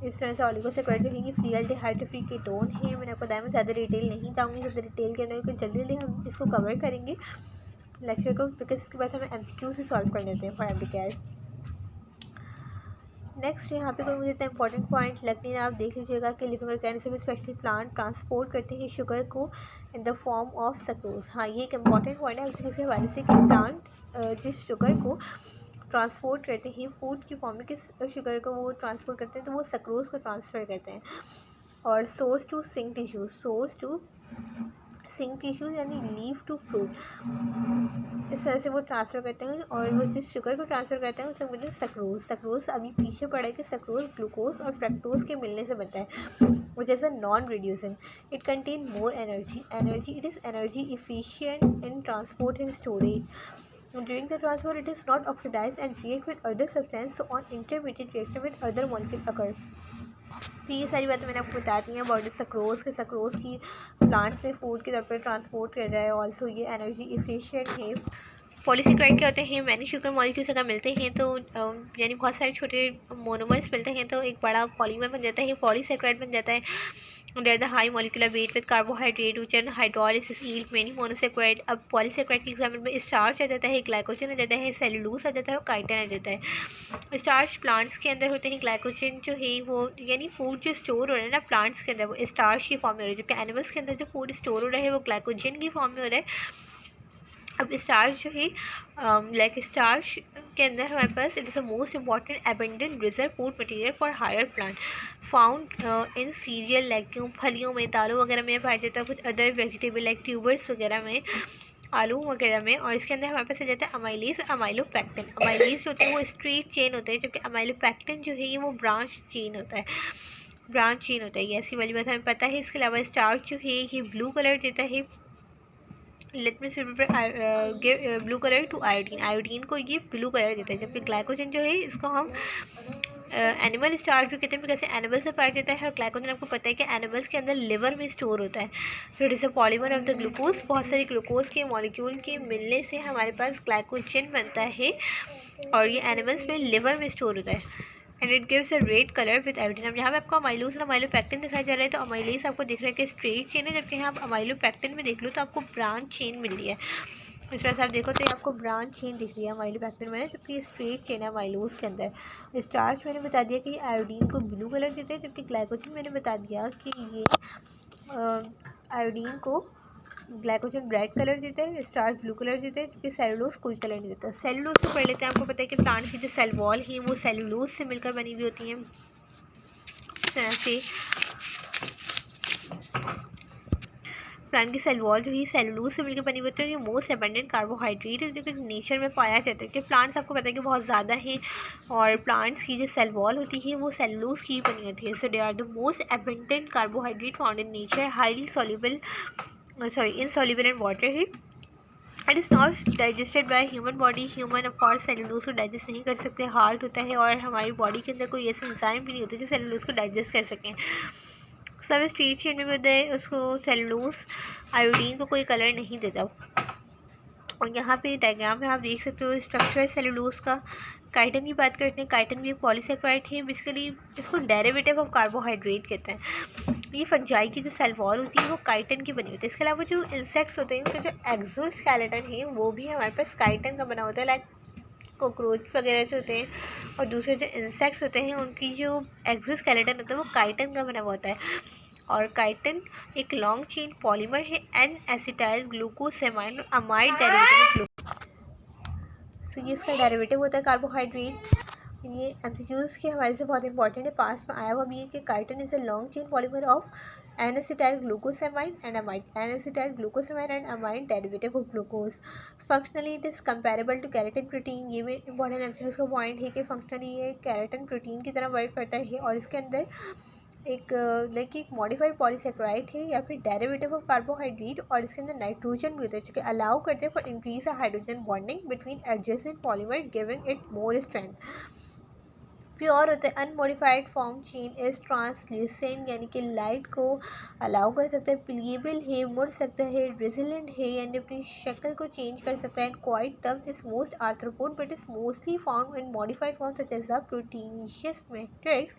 इस तरह से ऑलिगोसैकेराइड जो है ये फ्री एल्डिहाइड फ्री कीटोन है। मैंने आपको बताया मैं ज़्यादा डिटेल नहीं जाऊँगी, ज़्यादा डिटेल के अंदर, क्योंकि जल्दी हम इसको कवर करेंगे लेक्चर को, बिकॉज इसके बाद हमें MCQ से सॉल्व कर लेते हैं फॉर एमडीकैट। नेक्स्ट यहाँ पे कोई मुझे इतना इंपॉर्टेंट पॉइंट लग नहीं रहा, आप देख लीजिएगा कि living organism specially plant transport करते हैं शुगर को in the form of sucrose. हाँ, ये एक इंपॉर्टेंट पॉइंट है उसी हवाले से कि प्लांट जिस शुगर को ट्रांसपोर्ट करते हैं फूड की फॉर्म में, किस शुगर को वो ट्रांसपोर्ट करते हैं, तो वो सक्रोज को ट्रांसफ़र करते हैं। और सोर्स टू सिंक टिश्यूज़ यानी लीफ टू फ्रूट, इस तरह से वो ट्रांसफ़र करते हैं। और वो जिस शुगर को ट्रांसफ़र करते हैं उसे बोलते हैं सक्रोज। सक्रोज अभी पीछे पड़ा है कि सक्रोज ग्लूकोज और फ्रक्टोज के मिलने से बनता है, which is a non reducing. It contain more energy, it is energy efficient in transport and storage. During the transport, it is not oxidized and react with other substance, so on intermediate reaction with other molecule occur. तो ये सारी बातें मैंने आपको बता दी हैं about sucrose की plants में फूड के तौर पर ट्रांसपोर्ट कर रहा है। ऑल्सो ये एनर्जी इफिशिएंट है पॉलीसेकेराइड क्या होते हैं, मैनी शुगर मॉलिक्यूल्स अगर मिलते हैं तो यानी बहुत सारे छोटे मोनोमर्स मिलते हैं तो एक बड़ा पॉलीमर बन जाता है, पॉलीसेकेराइड बन जाता है। There the high molecular weight with carbohydrate which and hydrolysis yield many monosaccharide. अब पॉलीसेकेराइड के एग्जाम्पल में स्टार्च आ जाता है, ग्लाइकोजन आ जाता है, सेलुलोज आ जाता है और काइटिन आ जाता है। स्टार्च प्लांट्स के अंदर होते हैं, ग्लाइकोजन जो है वो यानी फूड जो स्टोर हो रहा है ना प्लांट्स के अंदर वो स्टार्च की फॉर्म में हो रहा है, जबकि एनिमल्स के अंदर जो फूड स्टोर हो रहा है वो ग्लाइकोजन की फॉर्म में हो रहा है। अब स्टार्च जो है लाइक स्टार्च के अंदर हमारे पास it is the most important abundant reserve food material for higher plant found in cereal legume, फलियों में, दालों वगैरह में पाया जाता है, कुछ अदर वेजिटेबल लाइक ट्यूबर्स वगैरह में, आलू वगैरह में। और इसके अंदर हमारे पास आ जाता है अमाइलेज और अमाइलोपैक्टिन। अमाइलेज जो होते हैं वो स्ट्रेट चेन होते हैं, जबकि अमाइलोपैक्टिन जो है ये वो ब्रांच चेन होता है, ब्रांच चेन होता है। ये ऐसी वाली बात हमें पता है। इसके अलावा स्टार्च जो है ये ब्लू कलर देता है, let me give blue colour to iodine, iodine को ये ब्लू कलर देता है, जबकि ग्लाइकोजन जो है इसको हम एनिमल स्टार्च भी कहते हैं, कैसे एनिमल से पाया जाता है। और ग्लाइकोजन आपको पता है कि एनिमल्स के अंदर लिवर में स्टोर होता है। So it is a polymer of the glucose, बहुत सारे ग्लूकोज के मॉलिक्यूल के मिलने से हमारे पास ग्लाइकोजन बनता है और ये एनिमल्स में लिवर में स्टोर होता है and it gives a red colour with iodine. अब यहाँ पे आपको अमाइलोज और अमाइलोपैक्टिन दिखाया जा रहा है, तो अमाइलेज आपको दिख रहा है कि स्ट्रेट चेन है, जबकि यहाँ आप अमाइलोपैक्टिन में देख लो तो आपको ब्रांच चेन मिल रही है। इस तरह से आप देखो तो ये आपको ब्रांच चेन दिख रही है अमाइलोपैक्टिन में, जबकि स्ट्रेट चेन है अमाइलोज के अंदर। स्टार्च मैंने बता दिया कि आयोडीन को ब्लू कलर देते हैं, जबकि ग्लाइकोजन मैंने बता दिया कि ये आयोडीन को ग्लाइकोजन रेड कलर देता है, स्टार्च ब्लू कलर देता है, जबकि सेलुलोज कोई कलर नहीं देता। सेलुलोज को पढ़ लेते हैं। आपको पता है कि प्लांट की जो सेल वॉल है वो सेलुलोज से मिलकर बनी हुई होती है। इस तरह से प्लांट की सेल वॉल जो है सेलुलोज से मिलकर बनी हुई होती है। ये मोस्ट एबंडेंट कार्बोहाइड्रेट है जो कि नेचर में पाया जाता है, कि प्लांट्स आपको पता है कि बहुत ज़्यादा हैं और प्लांट्स की जो सेल वॉल होती है वो सेलुलोज की बनी होती है। So they are the most abundant carbohydrate found in nature, highly soluble insoluble in water है। It is not digested by human body. Human of course cellulose को डाइजेस्ट नहीं कर सकते, हार्ट होता है और हमारी बॉडी के अंदर कोई ऐसे एंजाइम भी नहीं होते जो सेलुलोज को डाइजेस्ट कर सकें। सब स्ट्रेट चेन में भी होता है, उसको सेलुलोज आयोडीन को कोई कलर नहीं देता। और यहाँ पे डायग्राम में आप देख सकते हो स्ट्रक्चर सेलुलोज का। काइटिन की बात करते हैं। काइटिन भी पॉलीसेकेराइड है, बेसिकली इसको डेरिवेटिव ऑफ कार्बोहाइड्रेट कहते हैं। ये फंजाई की जो सेल वॉल होती है वो काइटिन की बनी होती है। इसके अलावा जो इंसेक्ट्स होते हैं उनका जो एक्सोस्केलेटन है वो भी हमारे पास काइटिन का बना होता है, लाइक कॉकरोच वगैरह जो होते हैं और दूसरे जो इंसेक्ट्स होते हैं उनकी जो एक्सोस्केलेटन होता है वो काइटिन का बना हुआ होता है। और काइटिन एक लॉन्ग चेन पॉलीमर है, एन एसिटाइल ग्लूकोसेमाइड अमाइड डेरिवेटिव। सो ये इसका डेरिवेटिव होता है कार्बोहाइड्रेट। ये एमसीक्यूज़ के हमारे से बहुत इंपॉर्टेंट है, पास में आया हुआ भी है कि chitin is a long chain polymer of N acetyl glucosamine and amide, N acetyl glucosamine and amide derivative of glucose. Functionally it is comparable to keratin protein. ये भी इंपॉर्टेंट एमसीक्यूज़ का पॉइंट है कि फंक्शनली ये keratin protein की तरह work करता है और इसके अंदर एक एक मॉडिफाइड पॉलीसेकेराइड है या फिर डेरिवेटिव ऑफ कार्बोहाइड्रेट और इसके अंदर नाइट्रोजन भी होता है जो कि अलाउ करते हैं for increase the hydrogen bonding between adjacent polymer giving it more strength. Pure होता है unmodified form chain is translucent, यानी कि लाइट को अलाउ कर सकता है, प्लीएबल है, मुड़ सकता है, रेजिलेंट है यानी अपनी शक्ल को चेंज कर सकता है, and quite tough is most arthropod but is mostly found in modified form such as the proteinaceous matrix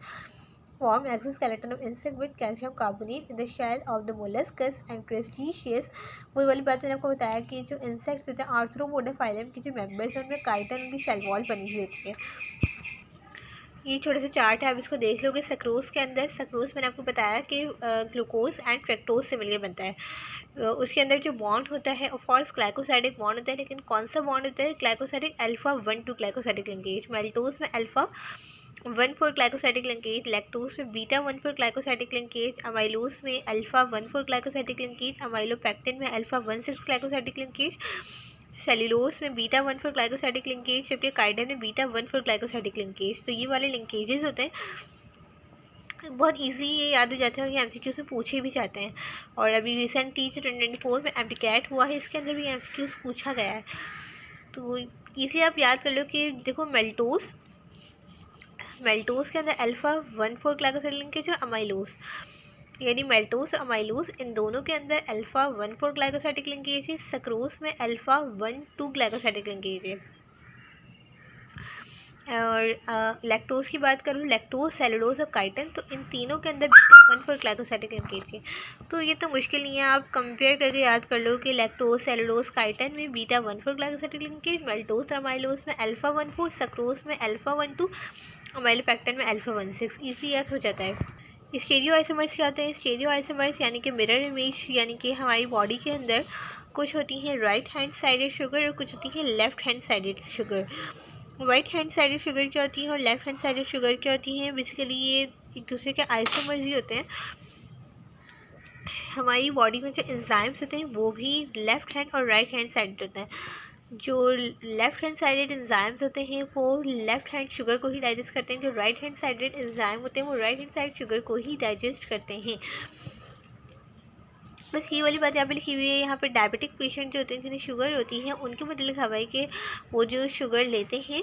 form exoskeleton of insect with calcium carbonate in the shell of the molluscus and crustaceous। वही वाली बात मैंने आपको बताया कि जो insects होते हैं आर्थ्रोपोडा फाइलम के जो मेंबर्स हैं उनमें काइटिन उनकी सेल वॉल बनी हुई होती है। ये छोटे से चार्ट है, आप इसको देख लोगे। सक्रोज के अंदर, सक्रोज मैंने आपको बताया कि ग्लूकोज एंड फ्रक्टोज से मिलकर बनता है। उसके अंदर जो बॉन्ड होता है ऑफ कोर्स ग्लाइकोसाइडिक बॉन्ड होता है, लेकिन कौन सा बॉन्ड होता है? Glycosidic alpha 1 2 glycosidic linkage. Maltose में अल्फा 1 4 ग्लाइकोसाइडिक लिंकेज, लैक्टोज में बीटा 1 4 ग्लाइकोसाइडिक लिंकेज, अमाइलोज में अल्फा 1 4 ग्लाइकोसाइडिक लिंकेज, अमाइलोपैक्टिन में अल्फा 1 6 ग्लाइकोसाइडिक लिंकेज, सेल्यूलोज में बीटा 1 4 ग्लाइकोसाइडिक लिंकेज, जबकि काइटिन में बीटा 1 4 ग्लाइकोसाइडिक लिंकेज। तो ये वाले लिंकेजेस होते हैं, बहुत इजी ये याद हो जाते हैं और ये एमसीक्यूज़ में पूछे भी जाते हैं। और अभी रिसेंटली 2024 में एमटीकैट हुआ है, इसके अंदर भी एमसीक्यूज़ पूछा गया है, तो ईज़िली आप याद कर लो कि देखो मेल्टोज के अंदर अल्फा 1 4 ग्लाइकोसाइडिक लिंकेज और अमाइलोज। यानी मेल्टोस और अमाइलोस, इन दोनों के अंदर अल्फा 1,4 ग्लाइकोसाइडिक लिंकेज है। सक्रोस में अल्फा 1,2 ग्लाइकोसाइडिक लिंकेज है। और लैक्टोज की बात करूँ, लैक्टोज, सेलुलोज और काइटन, तो इन तीनों के अंदर बीटा 1,4 ग्लाइकोसाइडिक लिंकेज है। तो ये तो मुश्किल नहीं है, आप कंपेयर करके याद कर लो कि लैक्टोज, सेलुलोज, काइटन में बीटा 1,4 ग्लाइकोसाइडिक लिंकेज, मेल्टोज और अमाइलोज में अल्फा 1,4, सक्रोज में अल्फा 1,2, अमाइलोपेक्टिन में अल्फा 1,6। ईजी याद हो जाता है। स्टीरियो आइसोमर्स क्या होते हैं? स्टीरियो आइसोमर्स यानी कि मिरर इमेज, यानी कि हमारी बॉडी के अंदर कुछ होती हैं राइट हैंड साइडेड शुगर और कुछ होती है left hand sided sugar. Right hand sided sugar क्या होती है और लेफ्ट हैंड साइडेड शुगर क्या होती है? बेसिकली ये एक दूसरे के आइसोमर्स ही होते हैं। हमारी बॉडी में जो एंजाइम्स होते हैं वो भी लेफ्ट हैंड और राइट हैंड साइडेड होते हैं। जो लेफ्ट हैंड साइडेड एंजाइम्स होते हैं वो लेफ्ट हैंड शुगर को ही डाइजेस्ट करते हैं। जो राइट हैंड साइडेड एंजाइम होते हैं वो राइट हैंड साइड शुगर को ही डाइजेस्ट करते हैं। बस ये वाली बात यहाँ पे लिखी हुई है। यहाँ पे डायबिटिक पेशेंट जो होते हैं जिन्हें शुगर होती है उनके मतलब लिखा हुआ है कि वो जो शुगर लेते हैं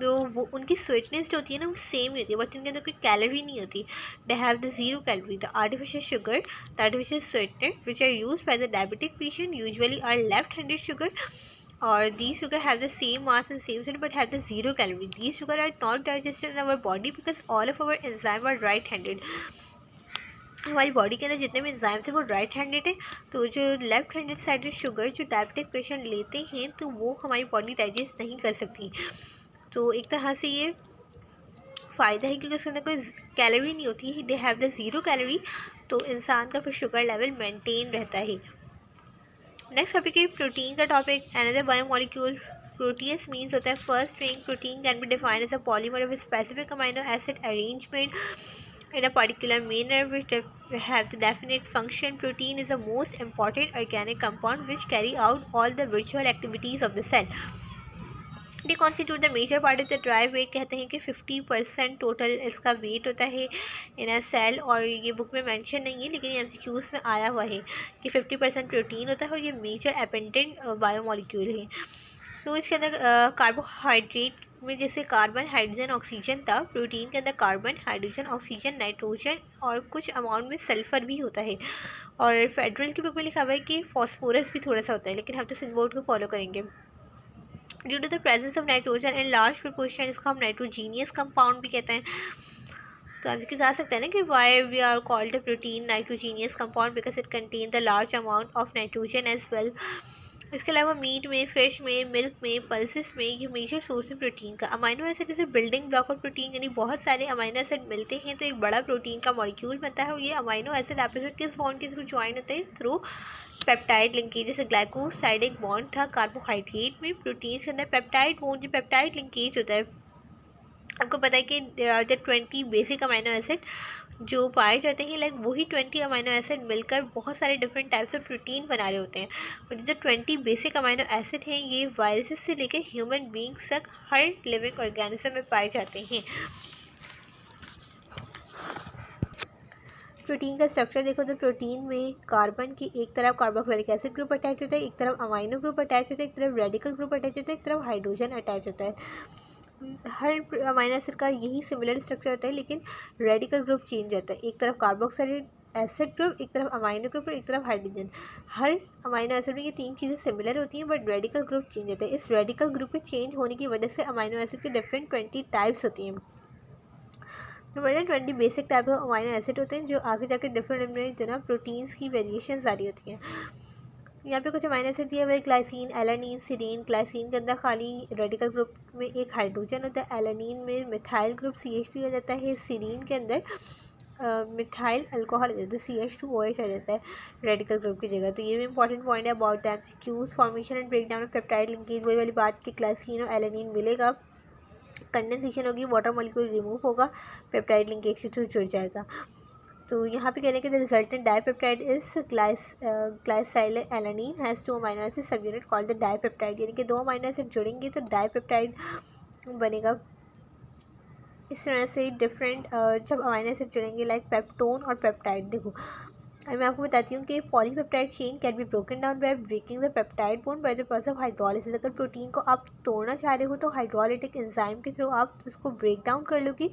तो वो उनकी स्वीटनेस जो होती है ना वो सेम नहीं होती है, बट उनके अंदर कोई कैलोरी नहीं होती। They have the 0 calorie. The artificial sugar, the artificial sweetener which are use by the diabetic patient usually are left handed sugar, or these sugar have the same mass and same center but have the 0 calorie. These sugar are not digested in our body because all of our enzyme are right handed. हमारी body के अंदर जितने भी enzymes हैं वो right handed है। तो जो लेफ्ट हैंडेड साइडेड शुगर जो डायबिटिक पेशेंट लेते हैं तो वो हमारी बॉडी डाइजेस्ट नहीं कर सकती। तो एक तरह से ये फ़ायदा है क्योंकि उसके अंदर कोई कैलोरी नहीं होती है। दे हैव द 0 कैलोरी, तो इंसान का फिर शुगर लेवल मेंटेन रहता है। नेक्स्ट टॉपिक है प्रोटीन का टॉपिक। अनदर बायोमोलिक्यूल प्रोटीन्स मीन्स होता है first thing protein can be defined as a polymer of specific amino acid arrangement in a particular manner which have the definite function. Protein is the most important organic compound which carry out all the virtual activities of the cell. They constitute the major part of the dry weight. कहते हैं कि 50% total इसका wait होता है इन अ cell, और ये book में mention नहीं है लेकिन ये MCQs में आया हुआ है कि 50% प्रोटीन होता है और ये मेजर एपेंडेंट बायोमोलिक्यूल है। तो इसके अंदर कार्बोहाइड्रेट में जैसे कार्बन, हाइड्रोजन, ऑक्सीजन था, प्रोटीन के अंदर कार्बन, हाइड्रोजन, ऑक्सीजन, नाइट्रोजन और कुछ अमाउंट में सल्फ़र भी होता है। और फेडरल की बुक में लिखा हुआ है कि फॉस्फोरस भी थोड़ा सा होता है, लेकिन हम तो सिनवोर्ड को फॉलो करेंगे। Due to the presence of nitrogen in large proportion, इसको हम नाइट्रोजीनियस कंपाउंड भी कहते हैं। तो आप इसके जा सकते हैं ना कि why we are called the protein nitrogenous compound because it contain the large amount of nitrogen as well. इसके अलावा मीट में, फिश में, मिल्क में, पल्सेस में ये मेजर सोर्स है प्रोटीन का। Amino acid is building block of protein, यानी बहुत सारे अमाइनो एसिड मिलते हैं तो एक बड़ा प्रोटीन का मॉलिक्यूल बनता है। और ये अमाइनो एसिड आपस में किस बॉन्ड के थ्रू ज्वाइन होते हैं? Through peptide linkage. जैसे ग्लाइकोसाइडिक बॉन्ड था कार्बोहाइड्रेट में, प्रोटीन के अंदर पेप्टाइड बॉन्ड, जो पेप्टाइड लिंकेज होता है। आपको पता है कि there are the 20 basic amino acid जो पाए जाते हैं, लाइक वही 20 अमाइनो एसिड मिलकर बहुत सारे डिफरेंट टाइप्स ऑफ प्रोटीन बना रहे होते हैं। और जो 20 बेसिक अमाइनो एसिड हैं ये वायरसेस से लेकर ह्यूमन बींग्स तक हर लिविंग ऑर्गेनिज्म में पाए जाते हैं। प्रोटीन का स्ट्रक्चर देखो तो प्रोटीन में कार्बन की एक तरफ कार्बोक्सिलिक एसिड ग्रुप अटैच होता है, एक तरफ अमाइनो ग्रुप अटैच होता है, एक तरफ रेडिकल ग्रुप अटैच होता है, एक तरफ हाइड्रोजन अटैच होता है। हर अमाइनो एसिड का यही सिमिलर स्ट्रक्चर होता है लेकिन रेडिकल ग्रुप चेंज होता है। एक तरफ कार्बोक्सिलिक एसिड ग्रुप, एक तरफ अमाइनो ग्रुप और एक तरफ हाइड्रोजन। हर अमाइनो एसिड में ये तीन चीज़ें सिमिलर होती हैं बट रेडिकल ग्रुप चेंज होता है। इस रेडिकल ग्रुप के चेंज होने की वजह से अमाइनो एसिड के डिफरेंट 20 टाइप्स होती हैं। Number 20 basic type of amino acid होते हैं जो आगे जाकर डिफरेंट जो ना प्रोटीन्स की वेरिएशन आ रही होती हैं। यहाँ पे कुछ अमाइनो एसिड दिया हुआ है, ग्लाइसिन, एलानिन, सीरीन। ग्लाइसिन के अंदर खाली रेडिकल ग्रुप में एक हाइड्रोजन होता है, एलानिन में मिथाइल ग्रुप CH2 आ जाता है, सीरीन के अंदर मिथाइल अल्कोहल आ जाता है, CH2OH आ जाता है रेडिकल ग्रुप की जगह। तो ये भी इंपॉर्टेंट पॉइंट है about the MCQs। Formation and breakdown of peptide linkage, वही वाली बात कि ग्लाइसिन और एलानिन मिलेगा, कंडेंसेशन होगी, वाटर मॉलिक्यूल रिमूव होगा, पेप्टाइड लिंकेज के थ्रू जुड़ जाएगा। तो यहाँ पे कहने के the resultant dipeptide is glycyl alanine has 2 amino acid sub unit called the dipeptide, यानी कि 2 अमाइनो एसिड जुड़ेंगे तो डाइपेप्टाइड बनेगा। इस तरह से डिफरेंट जब अमाइनो एसिड जुड़ेंगे लाइक पेप्टोन और पेप्टाइड। देखो मैं आपको बताती हूँ कि polypeptide chain can be broken down by breaking the peptide bond by the process of hydrolysis. अगर प्रोटीन को आप तोड़ना चाह रहे हो तो हाइड्रोलिटिक एंजाइम के थ्रू आप उसको ब्रेक डाउन कर लोगी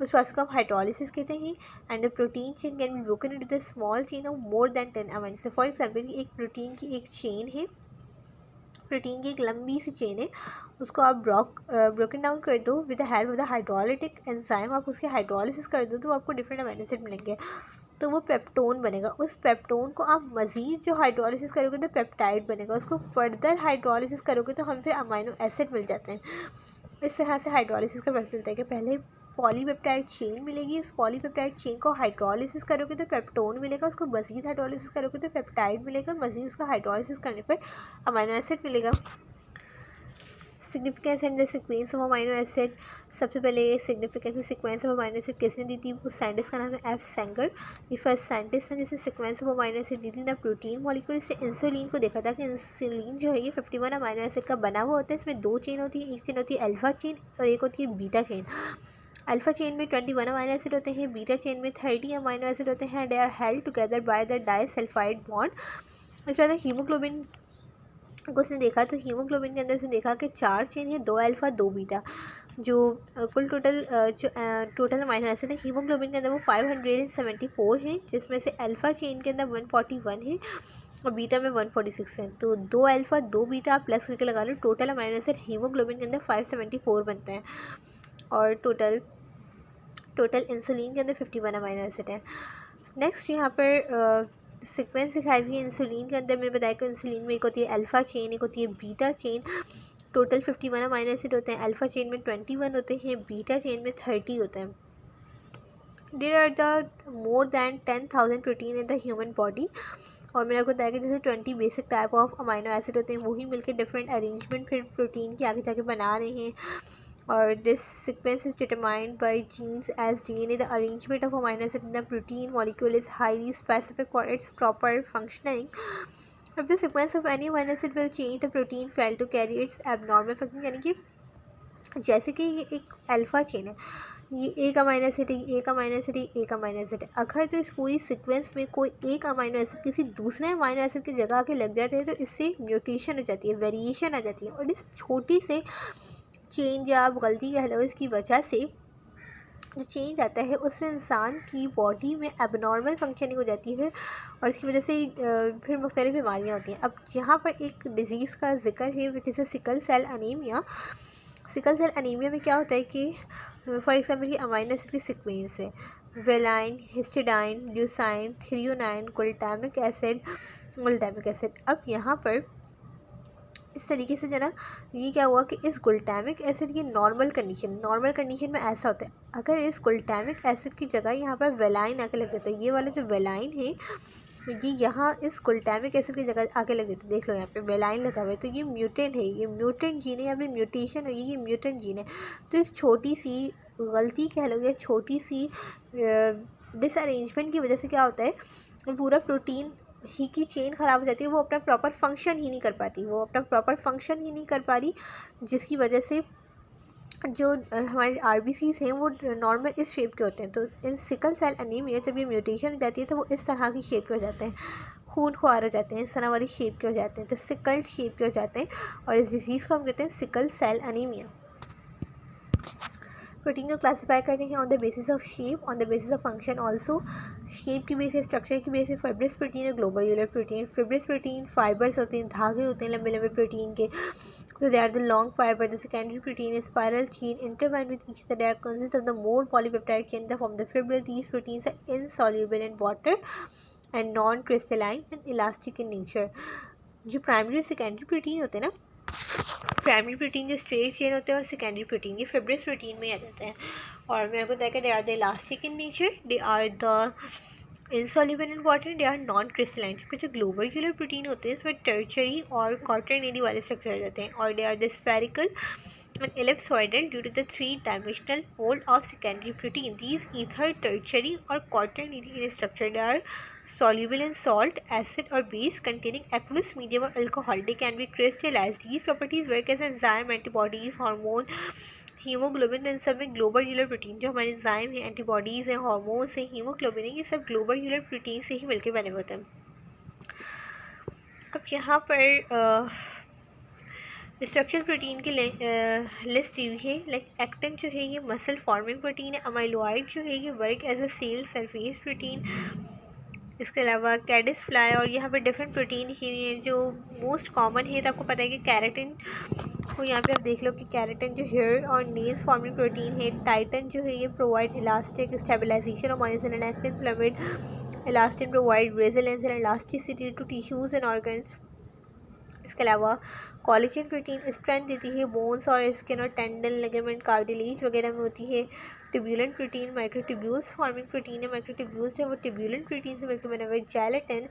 उस प्रोसेस को हम हाइड्रोलिसिस कहते हैं। And the protein chain can be broken into the small chain of more than 10 amino acid. For example एक प्रोटीन की एक चेन है, प्रोटीन की एक लंबी सी चेन है, उसको आप ब्रोकन डाउन कर दो with the help of the hydrolytic enzyme, आप उसकी हाइड्रोलिसिस कर दो तो आपको डिफरेंट अमाइनो एसिड मिलेंगे, तो वो पेप्टोन बनेगा। उस पेप्टोन को आप मज़ीद जो हाइड्रोलिसिस करोगे तो पेप्टाइड बनेगा, उसको फर्दर हाइड्रोलिसिस करोगे तो हम फिर अमाइनो एसिड मिल जाते हैं। इस तरह से हाइड्रोलिसिस का प्रोसेस चलता है कि पहले पॉलीपेप्टाइड चेन मिलेगी, उस पॉलीपेप्टाइड चेन को हाइड्रोलिसिस करोगे तो पेप्टोन मिलेगा, उसको मज़ीद हाइड्रोलिसिस करोगे तो पेप्टाइड मिलेगा, मज़ीद उसका हाइड्रोलिसिस करने पर अमाइनो एसिड मिलेगा। Significance and the sequence of amino acid. सबसे पहले significance sequence of amino acid किसने दी थी? उस साइंटिस्ट का नाम है एफ सेंगर। ये फर्स्ट साइंटिस्ट है जिसने सीक्वेंस ऑफ अमाइनो एसिड दी थी ना प्रोटीन मॉलिक्यूल। इससे इंसुलिन को देखा था कि इंसुलिन जो है ये 51 अमाइनो एसिड का बना हुआ होता है। इसमें दो चेन होती है, एक चेन होती है अल्फा चेन और एक होती है बीटा चेन। अल्फा चेन में 21 अमाइनो एसिड होते हैं, बीटा चेन में 30 अमाइनो एसिड होते हैं। They are held together by the disulphide bond. इस तरह हीमोग्लोबिन को उसने देखा तो हीमोग्लोबिन के अंदर उसने देखा कि 4 चेन है, 2 अल्फ़ा 2 बीटा। जो कुल टोटल अमाइनो एसिड है हीमोग्लोबिन के अंदर वो 574 है, जिसमें से अल्फ़ा चेन के अंदर 141 है और बीटा में 146 है। तो 2 अल्फ़ा 2 बीटा आप प्लस करके लगा लो, टोटल अमाइनो एसिड हीमोग्लोबिन के अंदर 574 बनता है और टोटल इंसुलिन के अंदर 51 अमाइनो एसिड है। नेक्स्ट यहाँ पर सीक्वेंस दिखाई हुई है इंसुलिन के अंदर। मैं बताया कि इंसुलिन में एक होती है अल्फ़ा चेन, एक होती है beta chain. Total 51 amino acid होते हैं, अल्फ़ा चेन में 21 होते हैं, बीटा चेन में 30 होते हैं। There are the more than 10,000 protein in the human body. और मैंने आपको बताया कि जैसे 20 basic type of amino acid होते हैं, वही मिलकर डिफरेंट अरेंजमेंट फिर प्रोटीन की आगे जाके बना रहे हैं। और this sequence is determined by genes as DNA. The arrangement of amino acid in a protein molecule is highly specific for its proper functioning. If the sequence of any amino acid will change, the protein fail to carry its abnormal function. यानी कि जैसे कि ये एक alpha chain है, ये एक amino acid है, एक अमाइनो एसिड है, एक अमाइनो एसिड है। अगर तो इस पूरी सीक्वेंस में कोई एक अमाइनो एसिड किसी दूसरे अमाइनो एसिड की जगह आके लग जाते हैं तो इससे म्यूटेशन हो जाती है, वेरिएशन आ जाती है। और इस छोटी से चेंज या आप गलती कह लो इसकी वजह से जो चेंज आता है उससे इंसान की बॉडी में एबनॉर्मल फंक्शनिंग हो जाती है और इसकी वजह से फिर मुख्तलिफ बीमारियाँ होती हैं। अब यहाँ पर एक डिज़ीज़ का जिक्र है which is sickle cell anaemia. Sickle cell anaemia में क्या होता है कि फॉर एग्जाम्पल ये अमाइनो एसिड की सीक्वेंस है, valine, histidine, leucine, threonine, glutamic acid. अब यहाँ पर इस तरीके से जो ना ये क्या हुआ कि इस ग्लूटामिक एसिड की नॉर्मल कंडीशन में ऐसा होता है, अगर इस ग्लूटामिक एसिड की जगह यहाँ पर वेलाइन आके लग जाता है, ये वाला जो वेलाइन है ये यहाँ इस ग्लूटामिक एसिड की जगह आके लग जाता है। देख लो यहाँ पे वेलाइन लगा हुआ है, तो ये म्यूटेंट है, ये म्यूटेंट जीन है, यहाँ पे म्यूटेशन हुई है, ये म्यूटेंट जीन है। तो इस छोटी सी गलती कह लो या छोटी सी डिसअरेंजमेंट की वजह से क्या होता है, पूरा प्रोटीन ही की चेन ख़राब हो जाती है, वो अपना प्रॉपर फंक्शन ही नहीं कर पाती, जिसकी वजह से जो हमारे आरबीसीज हैं वो नॉर्मल इस शेप के होते हैं। तो इन सिकल सेल अनीमिया जब ये म्यूटेशन हो जाती है तो वो इस तरह की शेप के हो जाते हैं, खून खुआर हो जाते हैं, इस तरह वाली शेप के हो जाते हैं, तो सिकल शेप के हो जाते हैं और इस डिजीज़ को हम कहते हैं सिकल सेल अनीमिया। प्रोटीन को क्लासीफाई करते हैं on the basis of shape, on the basis of function also. Shape की बेसिस, स्ट्रक्चर की बेसिस फाइब्रस प्रोटीन और globular protein. Fibrous protein fibres होते हैं, धागे होते हैं लंबे लंबे प्रोटीन के, so they are the long fiber. The secondary protein is spiral chain intertwined with each other that consists of the more polypeptide chain that form the fibril. These proteins are insoluble in water and non-crystalline and elastic in nature. जो primary और secondary protein होते हैं ना, primary protein जो straight chain होते हैं और secondary protein ये फिब्रस प्रोटीन में आ जाते हैं। और मेरे को बताया कि they are the elastic in nature, they are the insoluble in water, they are non crystalline। जबकि जो ग्लोबुलर प्रोटीन होते हैं इसमें टर्चरी और क्वार्टरनरी वाले स्ट्रक्चर आ जाते हैं। और they are the spherical and ellipsoidal due to the three-dimensional mold of secondary protein. These either tertiary or quaternary in structure. They are soluble in salt, acid or base, containing aqueous medium or alcohol. They can be crystallized. These properties work as enzyme, antibodies, hormone, haemoglobin. इन सब में globular protein जो हमारे enzyme है, antibodies हैं, hormones हैं, haemoglobin है, ये सब ग्लोबुलर प्रोटीन से ही मिलकर बने होते हैं। अब यहाँ पर स्ट्रक्चरल प्रोटीन की लिस्ट दी हुई है। लाइक एक्टिन जो है ये मसल फॉर्मिंग प्रोटीन है। अमाइलॉइड जो है ये work as a cell surface protein. इसके अलावा कैडिस फ्लाई और यहाँ पे डिफरेंट प्रोटीन ही जो मोस्ट कॉमन है, तो आपको पता है कि कैरेटिन को यहाँ पे आप देख लो कि कैरेटिन जो हेयर और नेल्स फॉर्मिंग प्रोटीन है। टाइटन जो है ये provide elastic stabilisation of myosin and actin filament. Elastin provide resilience and elasticity to tissues and organs. इसके अलावा कोलेजन प्रोटीन स्ट्रेंथ देती है बोन्स और स्किन और टेंडन लिगामेंट कार्टिलेज वगैरह में होती है। Turbulent protein microtubules forming protein है। माइक्रोट्यूब्यूल्स है वो ट्यूबुलेंट प्रोटीन से मिलकर बने हुए जेलेटिन।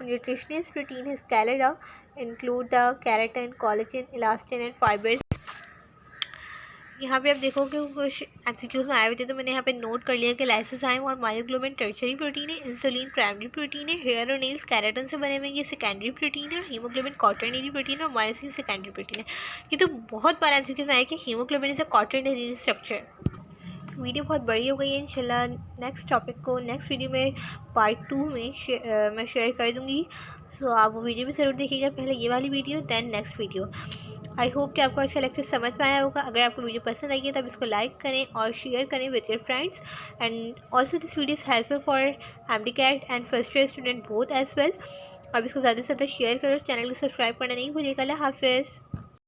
न्यूट्रिशनिस्ट प्रोटीन है sclera, include the keratin collagen elastin and fibres. यहाँ पे आप देखोगे कुछ एमसीक्यूज में आए हुए थे, तो मैंने यहाँ पे नोट कर लिया कि लाइसोजाइम और मायोग्लोबिन टर्शरी प्रोटीन है। इंसुलिन प्राइमरी प्रोटीन है। हेयर और नेल्स कैरेटिन से बने हुए ये सेकेंडरी प्रोटीन है। हीमोग्लोबिन क्वाटरनरी प्रोटीन और मायोसिन सेकेंडरी प्रोटीन है। ये तो बहुत बार एमसीक्यूज में आया कि haemoglobin is a quaternary structure. Video बहुत बड़ी हो गई है। इंशाल्लाह नेक्स्ट टॉपिक को नेक्स्ट वीडियो में पार्ट 2 में मैं शेयर कर दूँगी। सो आप वो वीडियो भी ज़रूर देखिएगा, पहले ये वाली video then next video. I hope कि आपको अच्छा लेक्चर समझ में आया होगा। अगर आपको वीडियो पसंद आई है तो आप इसको लाइक करें और शेयर करें with your friends. And also this video is helpful for MDCAT and first year student both as well. अब इसको ज़्यादा से ज़्यादा शेयर करो। चैनल को सब्सक्राइब करना नहीं भूलिएगा। अल्लाह हाफिज़।